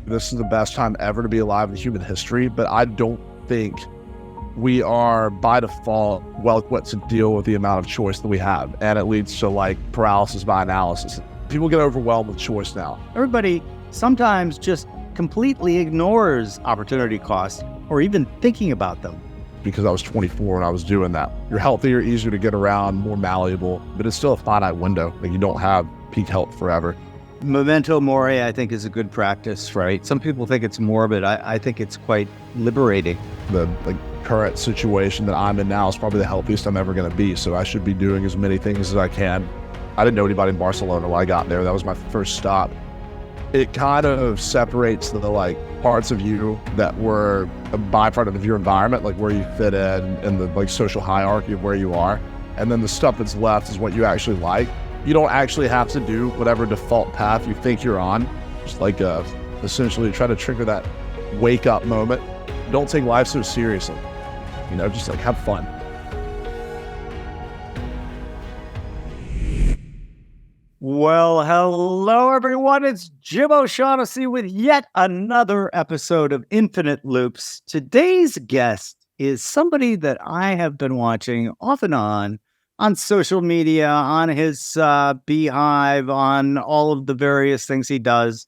this is the best time ever to be alive in human history, but I don't think we are by default well equipped to deal with the amount of choice that we have. And it leads to like paralysis by analysis. People get overwhelmed with choice now. Everybody sometimes just completely ignores opportunity costs or even thinking about them. Because I was 24 and I was doing that. You're healthier, easier to get around, more malleable, but it's still a finite window. Like you don't have peak health forever. Memento mori, I think, is a good practice, right? Some people think it's morbid. I think it's quite liberating. The current situation that I'm in now is probably the healthiest I'm ever going to be. So I should be doing as many things as I can. I didn't know anybody in Barcelona when I got there. That was my first stop. It kind of separates the parts of you that were a byproduct of your environment, like where you fit in the social hierarchy of where you are. And then the stuff that's left is what you actually like. You don't actually have to do whatever default path you think you're on. Just essentially try to trigger that wake up moment. Don't take life so seriously. Just have fun. Well, hello everyone. It's Jim O'Shaughnessy with yet another episode of Infinite Loops. Today's guest is somebody that I have been watching off and on social media, on his Beehive, on all of the various things he does.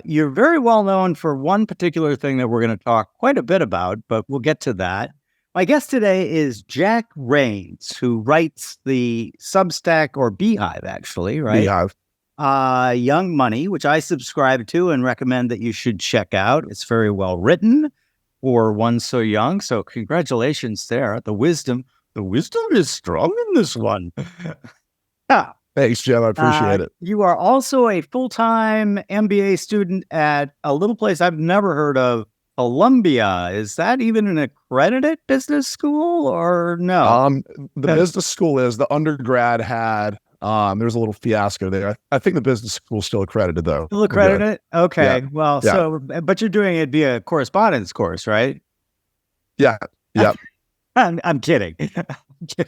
You're very well known for one particular thing that we're going to talk quite a bit about, but we'll get to that. My guest today is Jack Rains, who writes the Substack or Beehive, actually, right? Beehive. Young Money, which I subscribe to and recommend that you should check out. It's very well written for one so young. So congratulations there. The wisdom is strong in this one. Thanks, Jim. I appreciate it. You are also a full-time MBA student at a little place I've never heard of, Columbia. Is that even an accredited business school or no? The business school is. The undergrad had, there's a little fiasco there. I think the business school is still accredited though. Still accredited? Okay. Yeah. Well, Yeah. So, but you're doing it via correspondence course, right? Yeah. Yeah. I'm kidding.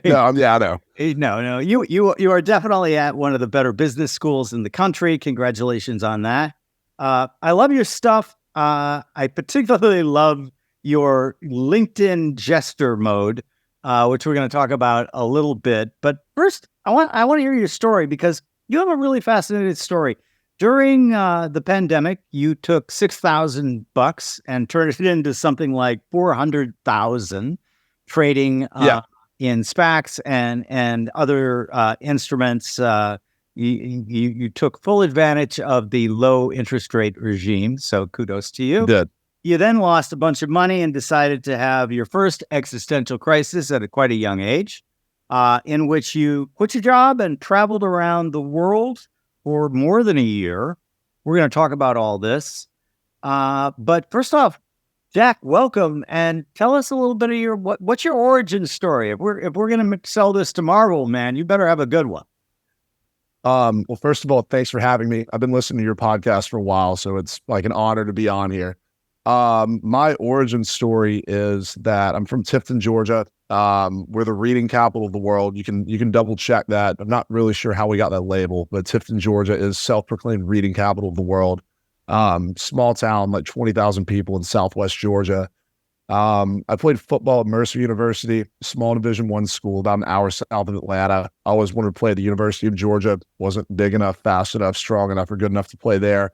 No, yeah, I know. No. You are definitely at one of the better business schools in the country. Congratulations on that. I love your stuff. I particularly love your LinkedIn jester mode, which we're going to talk about a little bit. But first, I want to hear your story because you have a really fascinating story. During the pandemic, you took $6,000 and turned it into something like 400,000, trading in SPACs and other instruments. You took full advantage of the low interest rate regime, so kudos to you. Did. You then lost a bunch of money and decided to have your first existential crisis at quite a young age, in which you quit your job and traveled around the world for more than a year. We're going to talk about all this. But first off, Jack, welcome, and tell us a little bit of what's your origin story. If we're going to sell this to Marvel, man, you better have a good one. Well, first of all, thanks for having me. I've been listening to your podcast for a while, so it's like an honor to be on here. My origin story is that I'm from Tifton, Georgia. We're the reading capital of the world. You can double check that. I'm not really sure how we got that label, but Tifton, Georgia is self-proclaimed reading capital of the world. Small town, like 20,000 people in Southwest Georgia. I played football at Mercer University, small Division I school, about an hour south of Atlanta. I always wanted to play at the University of Georgia. Wasn't big enough, fast enough, strong enough, or good enough to play there.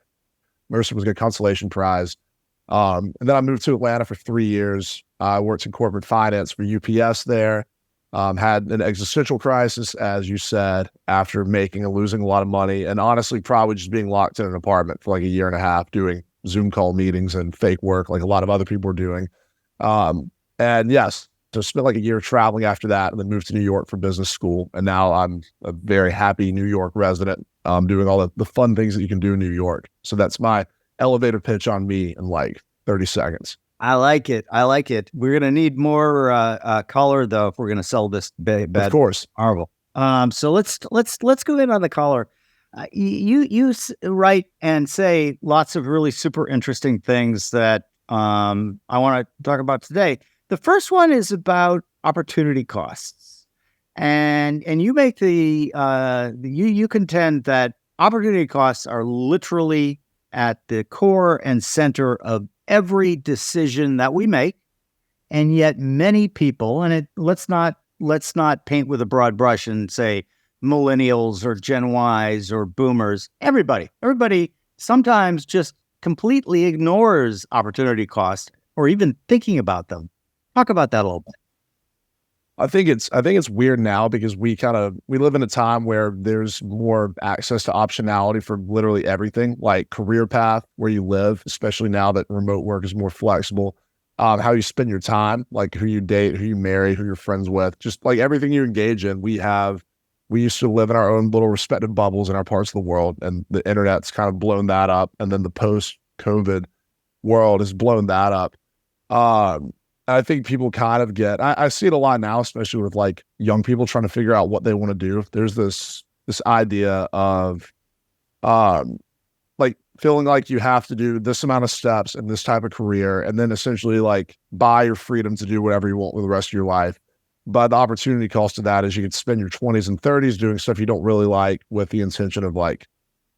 Mercer was a good consolation prize. And then I moved to Atlanta for 3 years. I worked in corporate finance for UPS there. Had an existential crisis, as you said, after making and losing a lot of money. And honestly, probably just being locked in an apartment for like a year and a half, doing Zoom call meetings and fake work like a lot of other people were doing. And yes, so spent like a year traveling after that and then moved to New York for business school. And now I'm a very happy New York resident, doing all the fun things that you can do in New York. So that's my elevator pitch on me in like 30 seconds. I like it. We're going to need more color though, if we're going to sell this bad Of course. Marvel. So let's go in on the color. You write and say lots of really super interesting things that I want to talk about today. The first one is about opportunity costs, and you make you contend that opportunity costs are literally at the core and center of every decision that we make. And yet many people, and let's not paint with a broad brush and say millennials or Gen Ys or boomers, everybody sometimes just completely ignores opportunity cost or even thinking about them. Talk about that a little bit. I think it's weird now because we live in a time where there's more access to optionality for literally everything, like career path, where you live, especially now that remote work is more flexible, how you spend your time, like who you date, who you marry, who you're friends with, just like everything you engage in. We used to live in our own little respective bubbles in our parts of the world, and the internet's kind of blown that up. And then the post-COVID world has blown that up. I think people kind of I see it a lot now, especially with like young people trying to figure out what they want to do. There's this idea of, like feeling like you have to do this amount of steps in this type of career, and then essentially like buy your freedom to do whatever you want with the rest of your life. But the opportunity cost of that is you could spend your 20s and 30s doing stuff you don't really like with the intention of like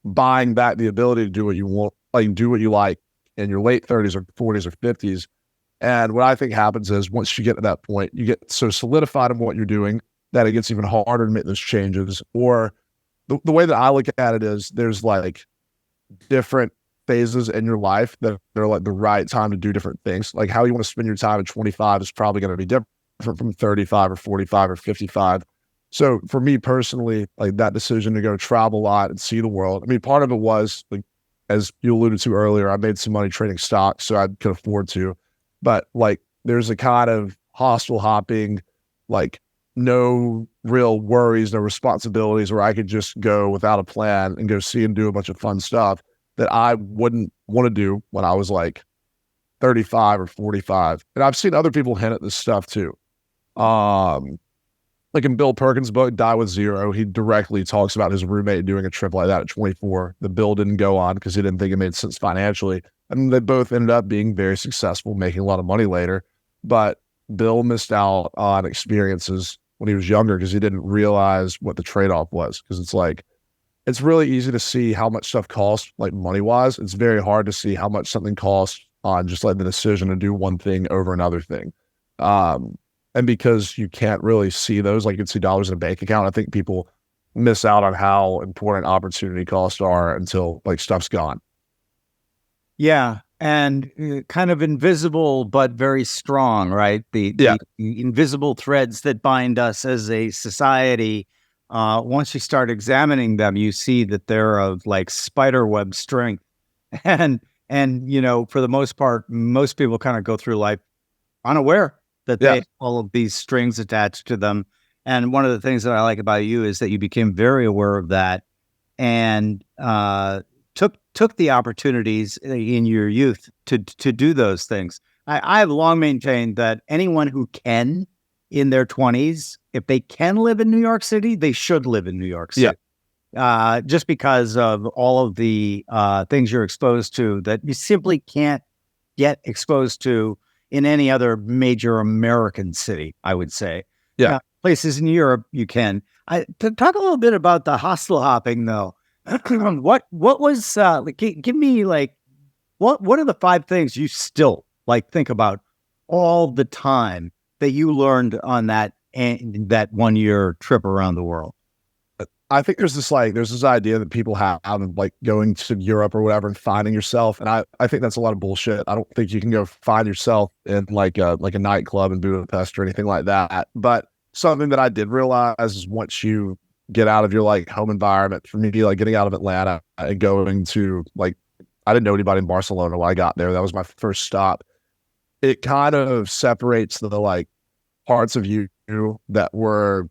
buying back the ability to do what you want, like do what you like in your late 30s or 40s or 50s. And what I think happens is once you get to that point, you get so solidified in what you're doing that it gets even harder to make those changes. Or the way that I look at it is there's like different phases in your life that are like the right time to do different things. Like how you want to spend your time at 25 is probably going to be different from 35 or 45 or 55. So for me personally, like that decision to go travel a lot and see the world, I mean, part of it was like, as you alluded to earlier, I made some money trading stocks, so I could afford to. But like, there's a kind of hostel hopping, like no real worries, no responsibilities, where I could just go without a plan and go see and do a bunch of fun stuff that I wouldn't want to do when I was like 35 or 45. And I've seen other people hint at this stuff too. Like in Bill Perkins' book, Die with Zero, he directly talks about his roommate doing a trip like that at 24. The bill didn't go on because he didn't think it made sense financially. And they both ended up being very successful, making a lot of money later. But Bill missed out on experiences when he was younger because he didn't realize what the trade-off was. Because it's like, it's really easy to see how much stuff costs, like money-wise. It's very hard to see how much something costs on just like the decision to do one thing over another thing. And because you can't really see those, like you can see dollars in a bank account, I think people miss out on how important opportunity costs are until like stuff's gone. Yeah. And kind of invisible, but very strong, right? The invisible threads that bind us as a society. Once you start examining them, you see that they're of like spider web strength. And, you know, for the most part, most people kind of go through life unaware that they have all of these strings attached to them. And one of the things that I like about you is that you became very aware of that and took the opportunities in your youth to do those things. I have long maintained that anyone who can in their 20s, if they can live in New York City, they should live in New York City. Yeah. Just because of all of the things you're exposed to that you simply can't get exposed to in any other major American city, I would say. Yeah. Places in Europe, you can. To talk a little bit about the hostel hopping, though. What was, give me like, what are the 5 things you still like think about all the time that you learned on that 1 year trip around the world? I think there's this idea that people have of like going to Europe or whatever and finding yourself. And I think that's a lot of bullshit. I don't think you can go find yourself in like a nightclub in Budapest or anything like that. But something that I did realize is once you get out of your like home environment, for me, like getting out of Atlanta and going to like, I didn't know anybody in Barcelona when I got there. That was my first stop. It kind of separates the like parts of you that were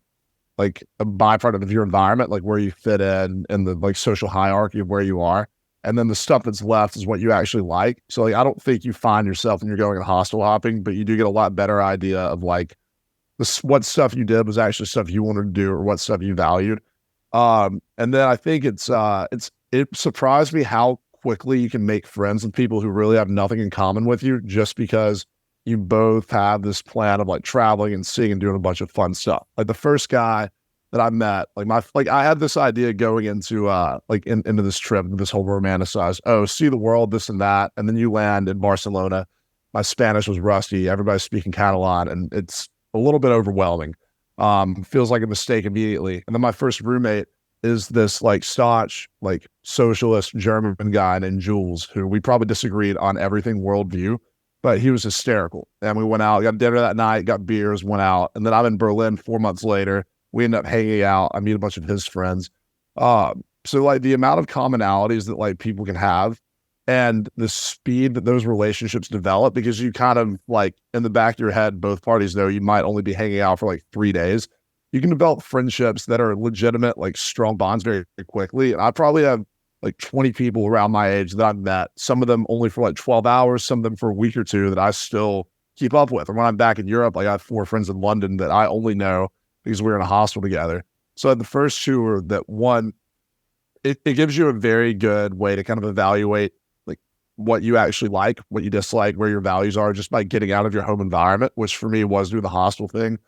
like a byproduct of your environment, like where you fit in the like social hierarchy of where you are. And then the stuff that's left is what you actually like. So like, I don't think you find yourself when you're going and hostel hopping, but you do get a lot better idea of like what stuff you did was actually stuff you wanted to do or what stuff you valued. And then I think it surprised me how quickly you can make friends with people who really have nothing in common with you just because you both have this plan of like traveling and seeing and doing a bunch of fun stuff. Like the first guy that I met. I had this idea going into into this trip, this whole romanticized, oh, see the world, this and that. And then you land in Barcelona. My Spanish was rusty. Everybody's speaking Catalan, and it's a little bit overwhelming. Feels like a mistake immediately. And then my first roommate is this like staunch, like socialist German guy named Jules, who we probably disagreed on everything worldview, but he was hysterical. And we went out, got dinner that night, got beers, went out. And then I'm in Berlin 4 months later. We end up hanging out. I meet a bunch of his friends. So like the amount of commonalities that like people can have and the speed that those relationships develop, because you kind of like in the back of your head, both parties know you might only be hanging out for like 3 days. You can develop friendships that are legitimate, like strong bonds very, very quickly. And I probably have like 20 people around my age that I've met, some of them only for like 12 hours, some of them for a week or two that I still keep up with. And when I'm back in Europe, like I have 4 friends in London that I only know because we're in a hostel together. So the first two are that one, it gives you a very good way to kind of evaluate like what you actually like, what you dislike, where your values are, just by getting out of your home environment, which for me was doing the hostel thing.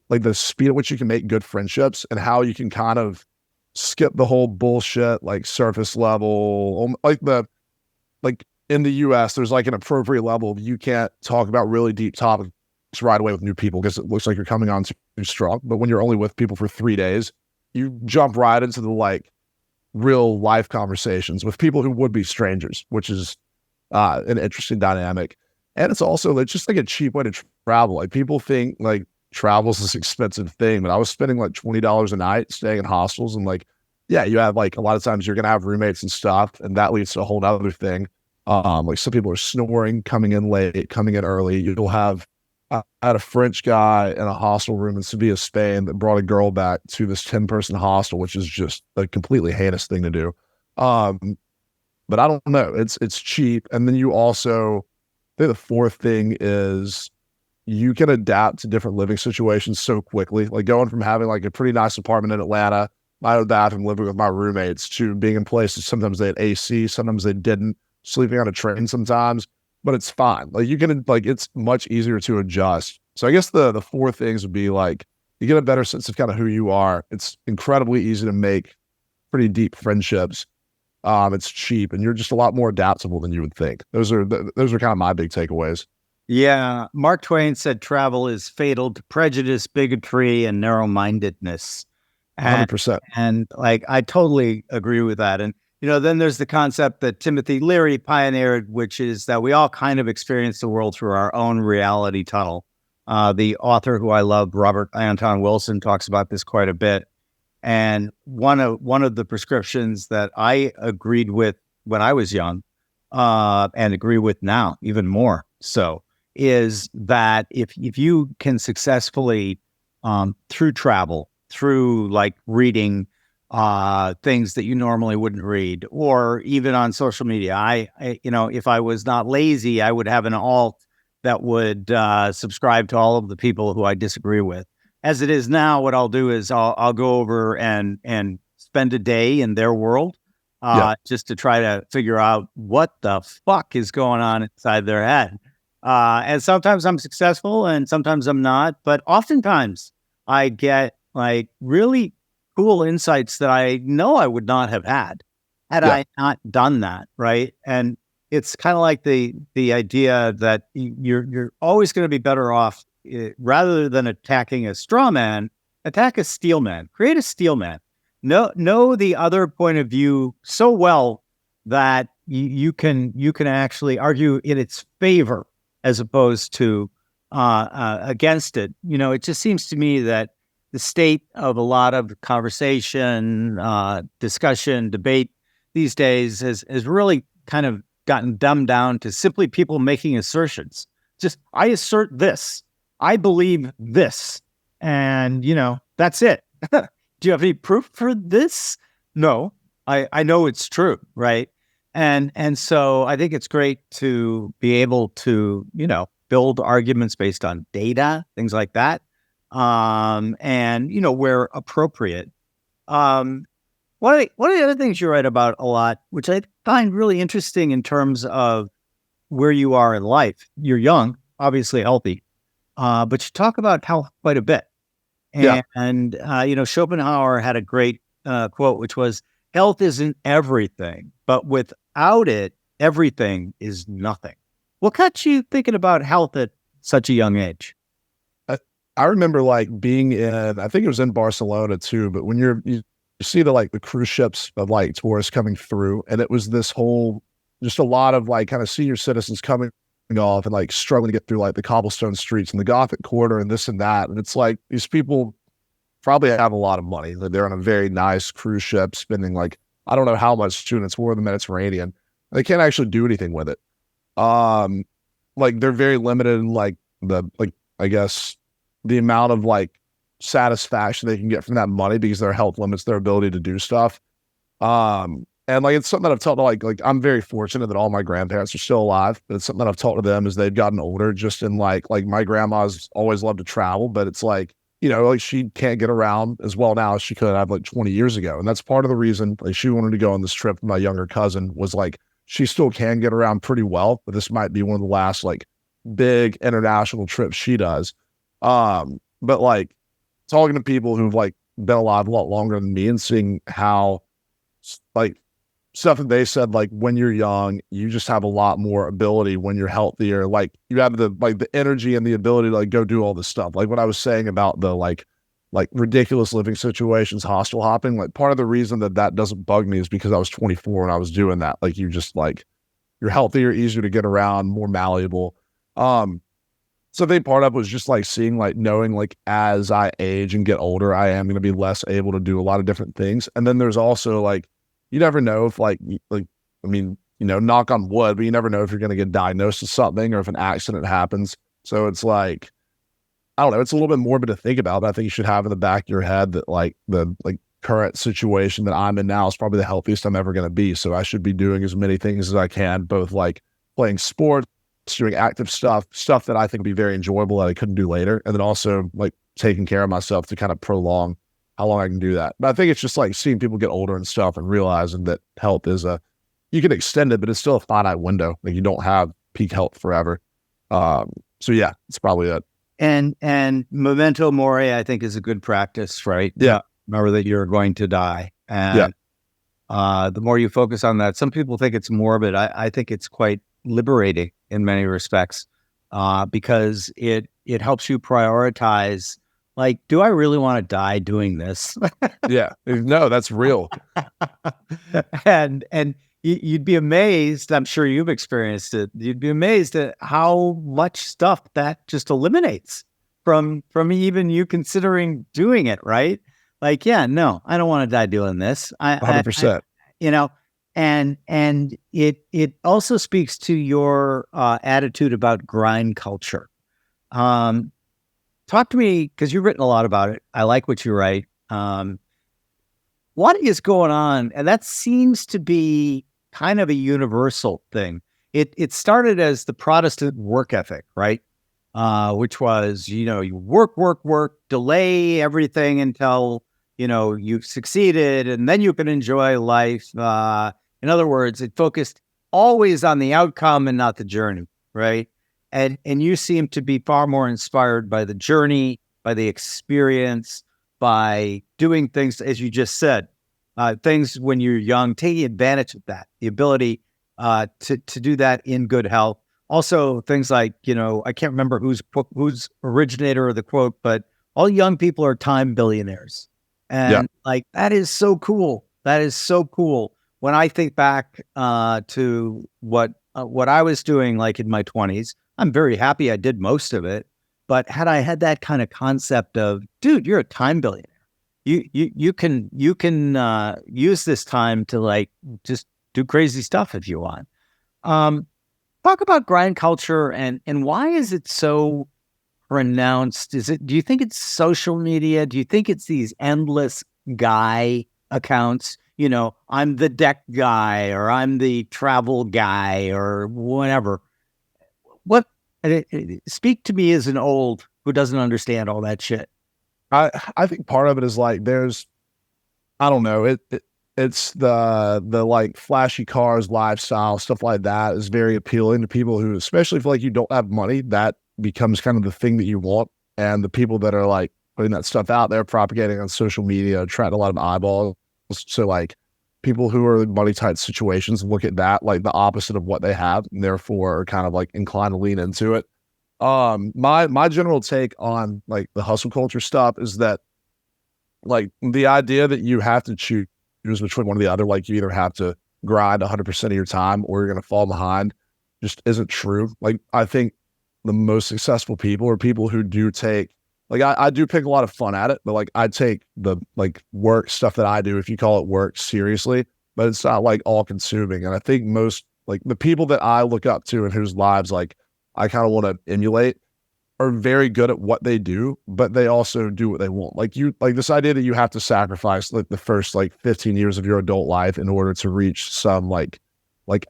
Like the speed at which you can make good friendships and how you can kind of skip the whole bullshit, like surface level, like in the US, there's like an appropriate level of you can't talk about really deep topics right away with new people because it looks like you're coming on too strong. But when you're only with people for 3 days, you jump right into the like real life conversations with people who would be strangers, which is an interesting dynamic. And it's just like a cheap way to travel. Like people think like travel's this expensive thing, but I was spending like $20 a night staying in hostels. And like, yeah, you have like a lot of times you're going to have roommates and stuff. And that leads to a whole other thing. Like some people are snoring, coming in late, coming in early. You'll have, I had a French guy in a hostel room in Sevilla, Spain that brought a girl back to this 10-person hostel, which is just a completely heinous thing to do. But I don't know. It's cheap. And then you also, I think the fourth thing is you can adapt to different living situations so quickly. Like going from having like a pretty nice apartment in Atlanta, my own bathroom, living with my roommates, to being in places sometimes they had AC, sometimes they didn't, sleeping on a train sometimes, but it's fine. Like you can like it's much easier to adjust. So I guess the four things would be like you get a better sense of kind of who you are. It's incredibly easy to make pretty deep friendships. It's cheap, and you're just a lot more adaptable than you would think. Those are kind of my big takeaways. Yeah. Mark Twain said travel is fatal to prejudice, bigotry, and narrow-mindedness. 100%. And like, I totally agree with that. And, then there's the concept that Timothy Leary pioneered, which is that we all kind of experience the world through our own reality tunnel. The author who I love, Robert Anton Wilson, talks about this quite a bit. And one of the prescriptions that I agreed with when I was young, and agree with now even more so, is that if you can successfully, through travel, through like reading things that you normally wouldn't read, or even on social media, I if I was not lazy, I would have an alt that would subscribe to all of the people who I disagree with. As it is now, what I'll do is I'll go over and spend a day in their world, just to try to figure out what the fuck is going on inside their head. And sometimes I'm successful and sometimes I'm not, but oftentimes I get like really cool insights that I know I would not have had I not done that. Right. And it's kind of like the idea that you're always going to be better off, rather than attacking a straw man, attack a steel man, create a steel man. Know the other point of view so well that you can actually argue in its favor as opposed to against it. It just seems to me that the state of a lot of conversation, discussion, debate these days has really kind of gotten dumbed down to simply people making assertions. Just, I assert this. I believe this. And, that's it. Do you have any proof for this? No, I know it's true. Right. And so I think it's great to be able to, build arguments based on data, things like that. And, where appropriate. One of the other things you write about a lot, which I find really interesting in terms of where you are in life. You're young, obviously healthy, but you talk about health quite a bit. Yeah. And Schopenhauer had a great quote, which was, health isn't everything, but without it, everything is nothing. What got you thinking about health at such a young age? I, I remember like being in, I think it was in Barcelona too, but when you see the cruise ships of like tourists coming through, and it was this whole, just a lot of like kind of senior citizens coming off and like struggling to get through like the cobblestone streets and the Gothic quarter and this and that. And it's like these people probably have a lot of money. Like they're on a very nice cruise ship spending like, I don't know how much too, and it's more of the Mediterranean. They can't actually do anything with it. Um, like they're very limited in I guess the amount of like satisfaction they can get from that money because their health limits their ability to do stuff. And like it's something that I've taught to like I'm very fortunate that all my grandparents are still alive. But it's something that I've taught to them as they've gotten older, just in like my grandma's always loved to travel, but it's like, like she can't get around as well now as she could have like 20 years ago. And that's part of the reason like she wanted to go on this trip with my younger cousin was like she still can get around pretty well, but this might be one of the last like big international trips she does. But like talking to people who've like been alive a lot longer than me and seeing how like stuff that they said, like when you're young, you just have a lot more ability when you're healthier. Like you have the energy and the ability to like go do all this stuff. Like what I was saying about the like ridiculous living situations, hostel hopping, like part of the reason that doesn't bug me is because I was 24 and I was doing that. Like you just like, you're healthier, easier to get around, more malleable. So they part of it was just like seeing, like knowing like as I age and get older, I am going to be less able to do a lot of different things. And then there's also like, you never know if I mean, knock on wood, but you never know if you're going to get diagnosed with something or if an accident happens. So it's like, I don't know, it's a little bit morbid to think about, but I think you should have in the back of your head that like the current situation that I'm in now is probably the healthiest I'm ever going to be. So I should be doing as many things as I can, both like playing sports, doing active stuff that I think would be very enjoyable that I couldn't do later. And then also like taking care of myself to kind of prolong how long I can do that. But I think it's just like seeing people get older and stuff and realizing that health is you can extend it, but it's still a finite window. Like you don't have peak health forever. So yeah, it's probably it. And memento mori, I think, is a good practice, right? Yeah. Remember that you're going to die. And the more you focus on that, some people think it's morbid. I think it's quite liberating in many respects, because it helps you prioritize, like, do I really want to die doing this? Yeah. No, that's real. and you'd be amazed. I'm sure you've experienced it. You'd be amazed at how much stuff that just eliminates from even you considering doing it, right? Like, yeah, no, I don't want to die doing this. 100%. And it also speaks to your attitude about grind culture. Talk to me, because you've written a lot about it. I like what you write. What is going on? And that seems to be kind of a universal thing. It started as the Protestant work ethic, right? Which was, you work, delay everything until, you've succeeded, and then you can enjoy life. In other words, it focused always on the outcome and not the journey, right? And you seem to be far more inspired by the journey, by the experience, by doing things, as you just said, things when you're young, taking advantage of that, the ability to do that in good health. Also, things like, I can't remember who's originator of the quote, but all young people are time billionaires. And like, that is so cool. That is so cool. When I think back to what I was doing, like in my 20s, I'm very happy I did most of it. But had I had that kind of concept of, dude, you're a time billionaire. You can use this time to like just do crazy stuff if you want. Talk about grind culture and why is it so pronounced? Do you think it's social media? Do you think it's these endless guy accounts? I'm the deck guy, or I'm the travel guy, or whatever. What? Speak to me as an old who doesn't understand all that shit. I think part of it is like I don't know, it's the like flashy cars lifestyle, stuff like that is very appealing to people who, especially if like you don't have money, that becomes kind of the thing that you want. And the people that are like putting that stuff out there, propagating on social media, attracting a lot of eyeballs. So like people who are in money tight situations look at that like the opposite of what they have, and therefore are kind of like inclined to lean into it. My general take on like the hustle culture stuff is that like the idea that you have to choose between one or the other, like you either have to grind 100% of your time or you're going to fall behind, just isn't true. Like I think the most successful people are people who do take, like I do pick a lot of fun at it, but like I take the like work stuff that I do, if you call it work, seriously, but it's not like all consuming. And I think most like the people that I look up to and whose lives like I kind of want to emulate are very good at what they do, but they also do what they want. Like you, like this idea that you have to sacrifice like the first like 15 years of your adult life in order to reach some like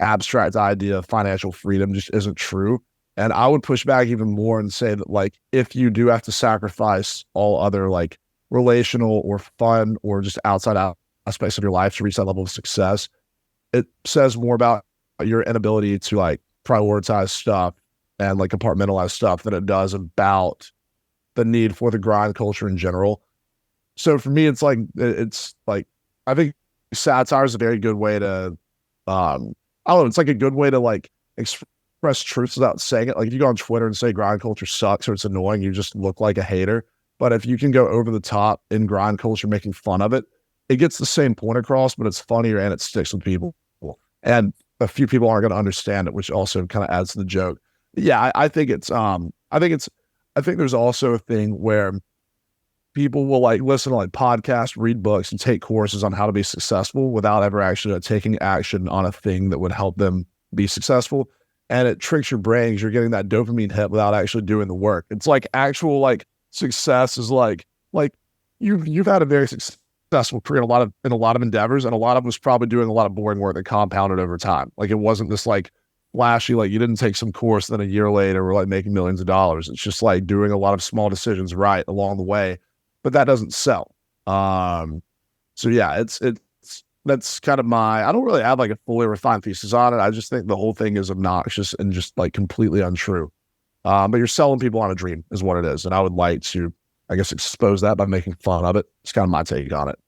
abstract idea of financial freedom just isn't true. And I would push back even more and say that like if you do have to sacrifice all other like relational or fun or just outside aspects of your life to reach that level of success, it says more about your inability to like prioritize stuff and like compartmentalize stuff than it does about the need for the grind culture in general. So for me, it's like I think satire is a very good way to I don't know, it's like a good way to like express truths without saying it. Like if you go on Twitter and say grind culture sucks or it's annoying, you just look like a hater. But if you can go over the top in grind culture making fun of it, it gets the same point across, but it's funnier and it sticks with people. And a few people aren't going to understand it, which also kind of adds to the joke. Yeah, I think I think there's also a thing where people will like listen to like podcasts, read books, and take courses on how to be successful without ever actually taking action on a thing that would help them be successful. And it tricks your brain because you're getting that dopamine hit without actually doing the work. It's like actual like success is like you've had a very successful career in a lot of endeavors, and a lot of us probably doing a lot of boring work that compounded over time. Like it wasn't this like flashy, like you didn't take some course, then a year later we're like making millions of dollars. It's just like doing a lot of small decisions right along the way, but that doesn't sell. So yeah, it's that's kind of I don't really have like a fully refined thesis on it. I just think the whole thing is obnoxious and just like completely untrue. But you're selling people on a dream is what it is. And I would like to, I guess, expose that by making fun of it. It's kind of my take on it.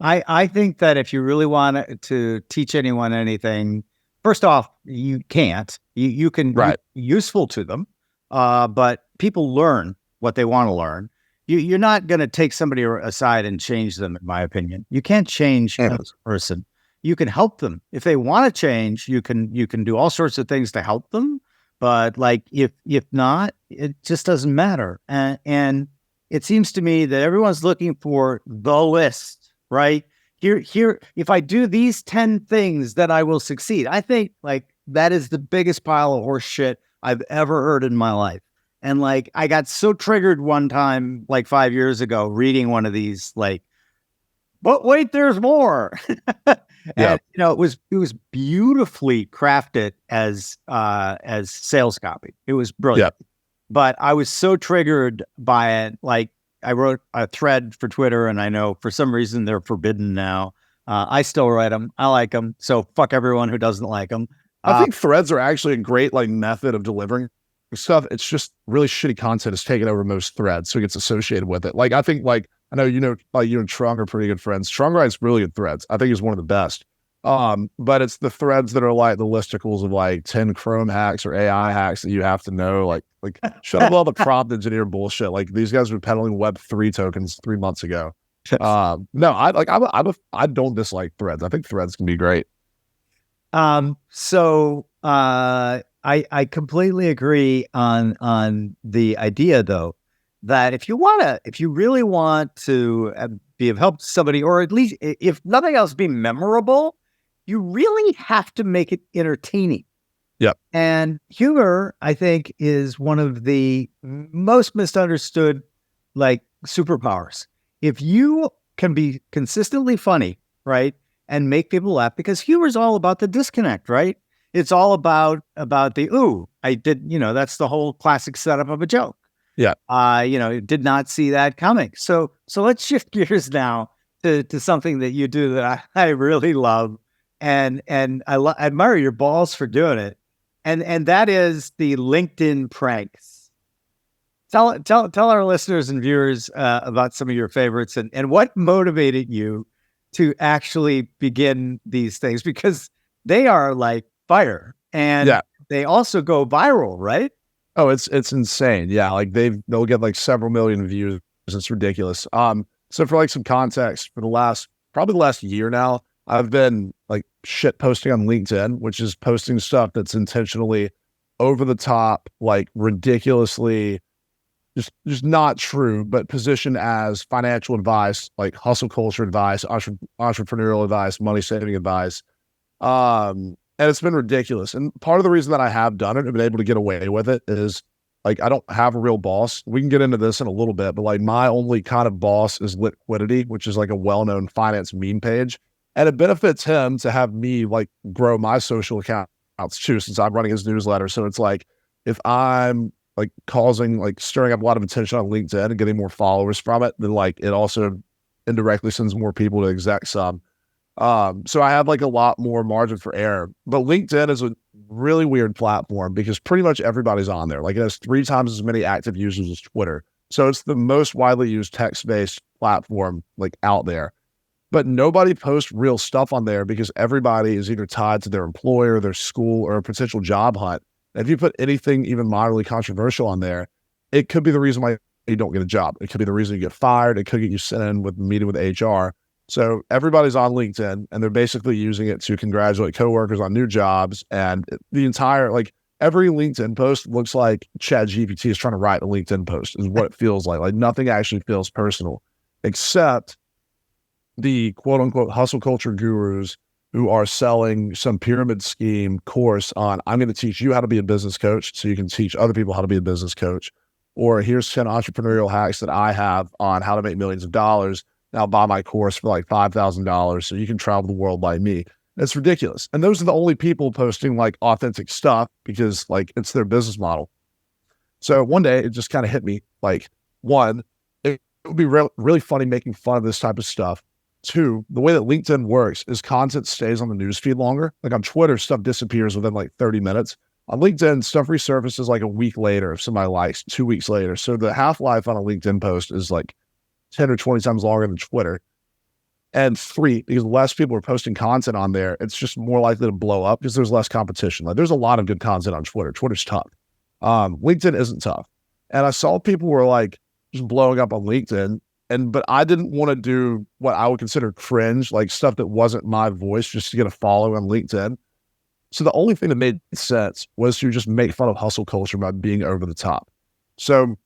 I think that if you really want to teach anyone anything, first off, you can't. You can Right. be useful to them, but people learn what they want to learn. You're not going to take somebody aside and change them, in my opinion. You can't change a person. You can help them. If they want to change, you can do all sorts of things to help them. But like if not, it just doesn't matter. And it seems to me that everyone's looking for the list, right? Here, if I do these 10 things, then I will succeed. I think like that is the biggest pile of horse shit I've ever heard in my life. And like, I got so triggered one time, like 5 years ago, reading one of these, like, but wait, there's more. And you know, it was beautifully crafted as sales copy. It was brilliant. Yeah. But I was so triggered by it. Like I wrote a thread for Twitter, and I know for some reason they're forbidden now. I still write them. I like them. So fuck everyone who doesn't like them. I think threads are actually a great like method of delivering stuff. It's just really shitty content is taken over most threads, so it gets associated with it. Like I think like I know like you and Trung are pretty good friends. Trung writes really good threads. I think he's one of the best. But it's the threads that are like the listicles of like 10 Chrome hacks or AI hacks that you have to know. Like shut up all the prompt engineer bullshit. Like these guys were peddling Web3 tokens 3 months ago. No, I don't dislike threads. I think threads can be great. So I completely agree on the idea though, that if you really want to be of help to somebody, or at least if nothing else be memorable, you really have to make it entertaining. Yep. And humor, I think, is one of the most misunderstood like superpowers. If you can be consistently funny, right, and make people laugh, because humor is all about the disconnect, right? It's all about the, ooh, I did, that's the whole classic setup of a joke. Yeah. Did not see that coming. So let's shift gears now to something that you do that I really love. And I admire your balls for doing it. And that is the LinkedIn pranks. Tell our listeners and viewers about some of your favorites and what motivated you to actually begin these things, because they are like fire and Yeah. they also go viral, right? Oh, it's insane. Yeah, like they'll get like several million views. It's ridiculous. So for like some context, for probably the last year now, I've been like shit posting on LinkedIn, which is posting stuff that's intentionally over the top, like ridiculously just not true, but positioned as financial advice, like hustle culture advice, entrepreneurial advice, money saving advice. And it's been ridiculous. And part of the reason that I have done it and been able to get away with it is like I don't have a real boss. We can get into this in a little bit, but like my only kind of boss is Liquidity, which is like a well-known finance meme page. And it benefits him to have me like grow my social accounts too, since I'm running his newsletter. So it's like if I'm like stirring up a lot of attention on LinkedIn and getting more followers from it, then like it also indirectly sends more people to exec sub. So I have like a lot more margin for error, but LinkedIn is a really weird platform because pretty much everybody's on there. Like it has 3 times as many active users as Twitter. So it's the most widely used text-based platform like out there, but nobody posts real stuff on there because everybody is either tied to their employer, their school, or a potential job hunt. And if you put anything even moderately controversial on there, it could be the reason why you don't get a job. It could be the reason you get fired. It could get you sent in with a meeting with HR. So everybody's on LinkedIn and they're basically using it to congratulate coworkers on new jobs. And the entire, like every LinkedIn post looks like ChatGPT is trying to write a LinkedIn post is what it feels like. Like nothing actually feels personal, except the quote unquote hustle culture gurus who are selling some pyramid scheme course on, I'm going to teach you how to be a business coach so you can teach other people how to be a business coach. Or here's 10 entrepreneurial hacks that I have on how to make millions of dollars. Now buy my course for like $5,000 so you can travel the world like me. It's ridiculous. And those are the only people posting like authentic stuff because like it's their business model. So one day it just kind of hit me like, one, it would be really funny making fun of this type of stuff. 2, the way that LinkedIn works is content stays on the newsfeed longer. Like on Twitter, stuff disappears within like 30 minutes. On LinkedIn, stuff resurfaces like a week later if somebody likes, 2 weeks later. So the half-life on a LinkedIn post is like 10 or 20 times longer than Twitter. And 3, because less people are posting content on there, it's just more likely to blow up because there's less competition. Like there's a lot of good content on Twitter. Twitter's tough. LinkedIn isn't tough. And I saw people were like just blowing up on LinkedIn. But I didn't want to do what I would consider cringe, like stuff that wasn't my voice just to get a follow on LinkedIn. So the only thing that made sense was to just make fun of hustle culture by being over the top. So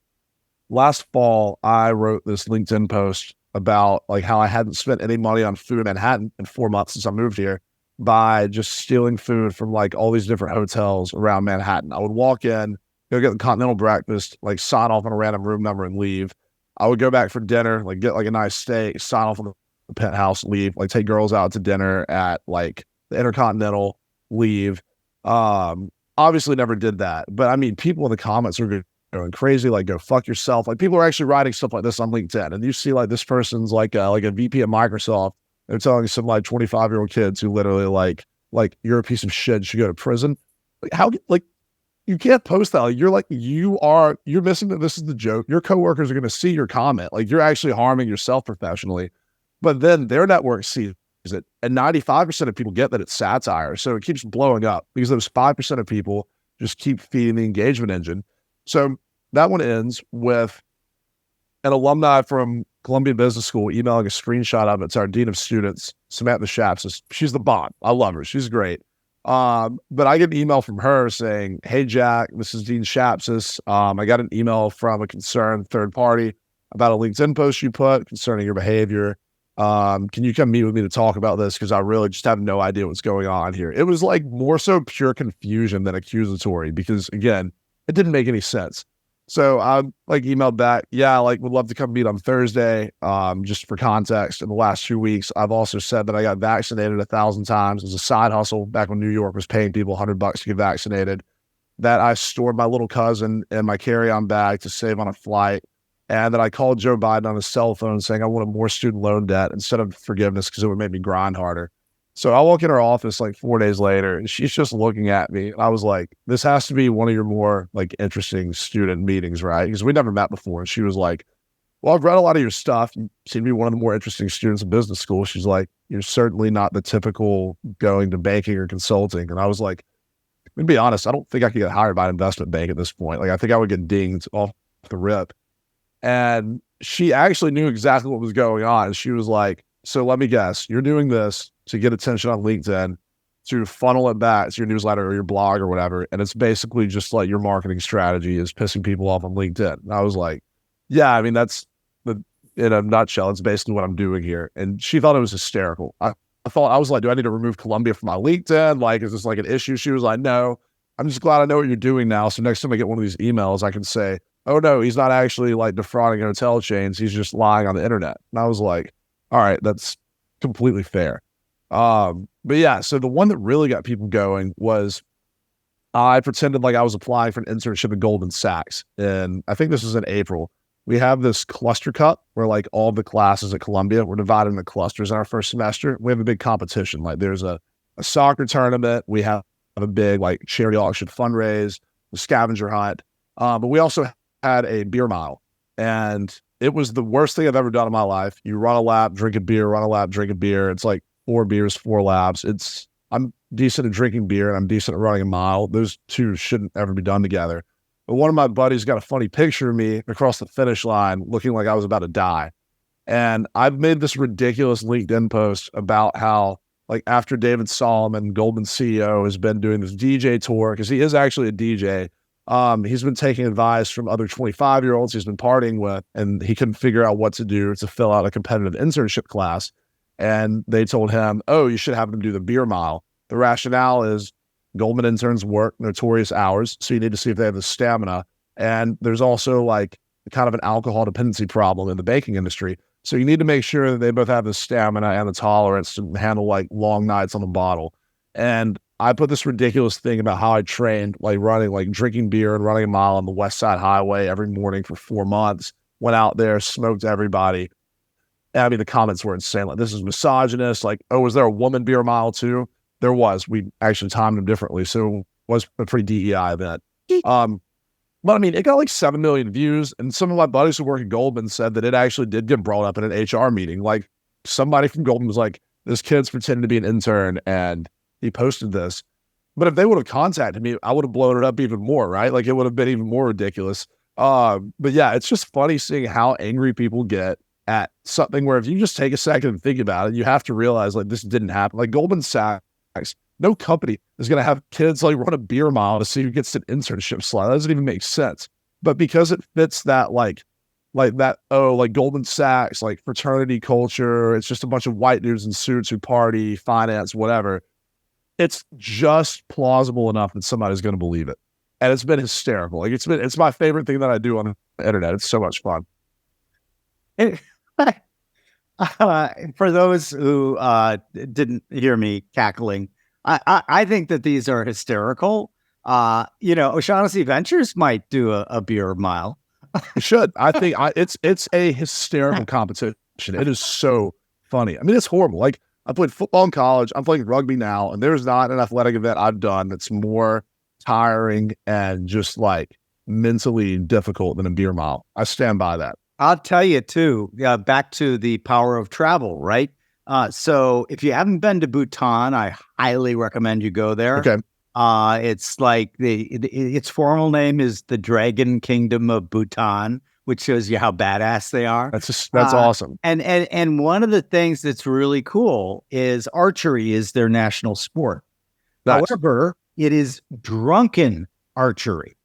last fall, I wrote this LinkedIn post about like how I hadn't spent any money on food in Manhattan in 4 months since I moved here by just stealing food from like all these different hotels around Manhattan. I would walk in, go get the continental breakfast, like sign off on a random room number and leave. I would go back for dinner, like get like a nice steak, sign off on the penthouse, leave, like take girls out to dinner at like the Intercontinental, leave. Obviously never did that. But I mean, people in the comments are going crazy, like go fuck yourself. Like people are actually writing stuff like this on LinkedIn. And you see like this person's like a VP of Microsoft. They're telling some like 25-year-old kids who literally like you're a piece of shit, you should go to prison. Like how like you can't post that. Like, you're missing that this is the joke. Your coworkers are going to see your comment. Like you're actually harming yourself professionally, but then their network sees it. And 95% of people get that it's satire. So it keeps blowing up because those 5% of people just keep feeding the engagement engine. So that one ends with an alumni from Columbia Business School emailing a screenshot of it to our dean of students, Samantha Shapsis. She's the bomb. I love her. She's great. But I get an email from her saying, "Hey, Jack, this is Dean Shapsis. I got an email from a concerned third party about a LinkedIn post you put concerning your behavior. Can you come meet with me to talk about this? Because I really just have no idea what's going on here." It was like more so pure confusion than accusatory because, again, it didn't make any sense. So I like emailed back, "Yeah, like would love to come meet on Thursday." Just for context, in the last 2 weeks, I've also said that I got vaccinated 1,000 times as a side hustle back when New York was paying people $100 to get vaccinated. That I stored my little cousin in my carry-on bag to save on a flight, and that I called Joe Biden on his cell phone saying I wanted more student loan debt instead of forgiveness because it would make me grind harder. So I walk in her office like 4 days later, and she's just looking at me. And I was like, "This has to be one of your more like interesting student meetings, right?" Because we never met before. And she was like, "Well, I've read a lot of your stuff. You seem to be one of the more interesting students in business school." She's like, "You're certainly not the typical going to banking or consulting." And I was like, "To be honest, I don't think I could get hired by an investment bank at this point. Like, I think I would get dinged off the rip." And she actually knew exactly what was going on. And she was like, "So let me guess, you're doing this to get attention on LinkedIn, to funnel it back to your newsletter or your blog or whatever. And it's basically just like your marketing strategy is pissing people off on LinkedIn." And I was like, "Yeah, I mean, that's the, in a nutshell, it's basically what I'm doing here." And she thought it was hysterical. I thought, I was like, "Do I need to remove Columbia from my LinkedIn? Like, is this like an issue?" She was like, "No, I'm just glad I know what you're doing now. So next time I get one of these emails, I can say, oh no, he's not actually like defrauding hotel chains. He's just lying on the internet." And I was like, "All right, that's completely fair." But yeah, so the one that really got people going was I pretended like I was applying for an internship at Goldman Sachs. And I think this was in April. We have this cluster cup where like all the classes at Columbia, we're divided into clusters in our first semester. We have a big competition. Like there's a soccer tournament. We have a big like charity auction fundraise, the scavenger hunt. But we also had a beer mile. And it was the worst thing I've ever done in my life. You run a lap, drink a beer, run a lap, drink a beer. It's like 4 beers, 4 laps. I'm decent at drinking beer and I'm decent at running a mile. Those two shouldn't ever be done together. But one of my buddies got a funny picture of me across the finish line looking like I was about to die. And I've made this ridiculous LinkedIn post about how, like, after David Solomon, Goldman CEO, has been doing this DJ tour, because he is actually a DJ. He's been taking advice from other 25-year-olds he's been partying with, and he couldn't figure out what to do to fill out a competitive internship class. And they told him, "Oh, you should have them do the beer mile." The rationale is Goldman interns work notorious hours, so you need to see if they have the stamina. And there's also like kind of an alcohol dependency problem in the banking industry. So you need to make sure that they both have the stamina and the tolerance to handle like long nights on the bottle. And I put this ridiculous thing about how I trained, like running, like drinking beer and running a mile on the West Side Highway every morning for 4 months. Went out there, smoked everybody. I mean, the comments were insane. Like, "This is misogynist." Like, "Oh, was there a woman beer mile too?" There was. We actually timed them differently, so it was a pretty DEI event. But I mean, it got like 7 million views, and some of my buddies who work at Goldman said that it actually did get brought up in an HR meeting. Like, somebody from Goldman was like, "This kid's pretending to be an intern, and he posted this." But if they would have contacted me, I would have blown it up even more, right? Like, it would have been even more ridiculous. But yeah, it's just funny seeing how angry people get at something where if you just take a second and think about it, you have to realize like this didn't happen. Like Goldman Sachs, no company is going to have kids like run a beer mile to see who gets an internship slot. That doesn't even make sense. But because it fits that like that, oh, like Goldman Sachs, like fraternity culture, it's just a bunch of white dudes in suits who party, finance, whatever. It's just plausible enough that somebody's going to believe it. And it's been hysterical. Like it's my favorite thing that I do on the internet. It's so much fun. For those who didn't hear me cackling, I think that these are hysterical. O'Shaughnessy Ventures might do a beer mile. It should. I think it's a hysterical competition. It is so funny. I mean, it's horrible. Like, I played football in college. I'm playing rugby now, and there's not an athletic event I've done that's more tiring and just like mentally difficult than a beer mile. I stand by that. I'll tell you too, back to the power of travel, right? So if you haven't been to Bhutan, I highly recommend you go there. Okay. It's like its formal name is the Dragon Kingdom of Bhutan, which shows you how badass they are. That's awesome. And one of the things that's really cool is archery is their national sport. Nice. However, it is drunken archery.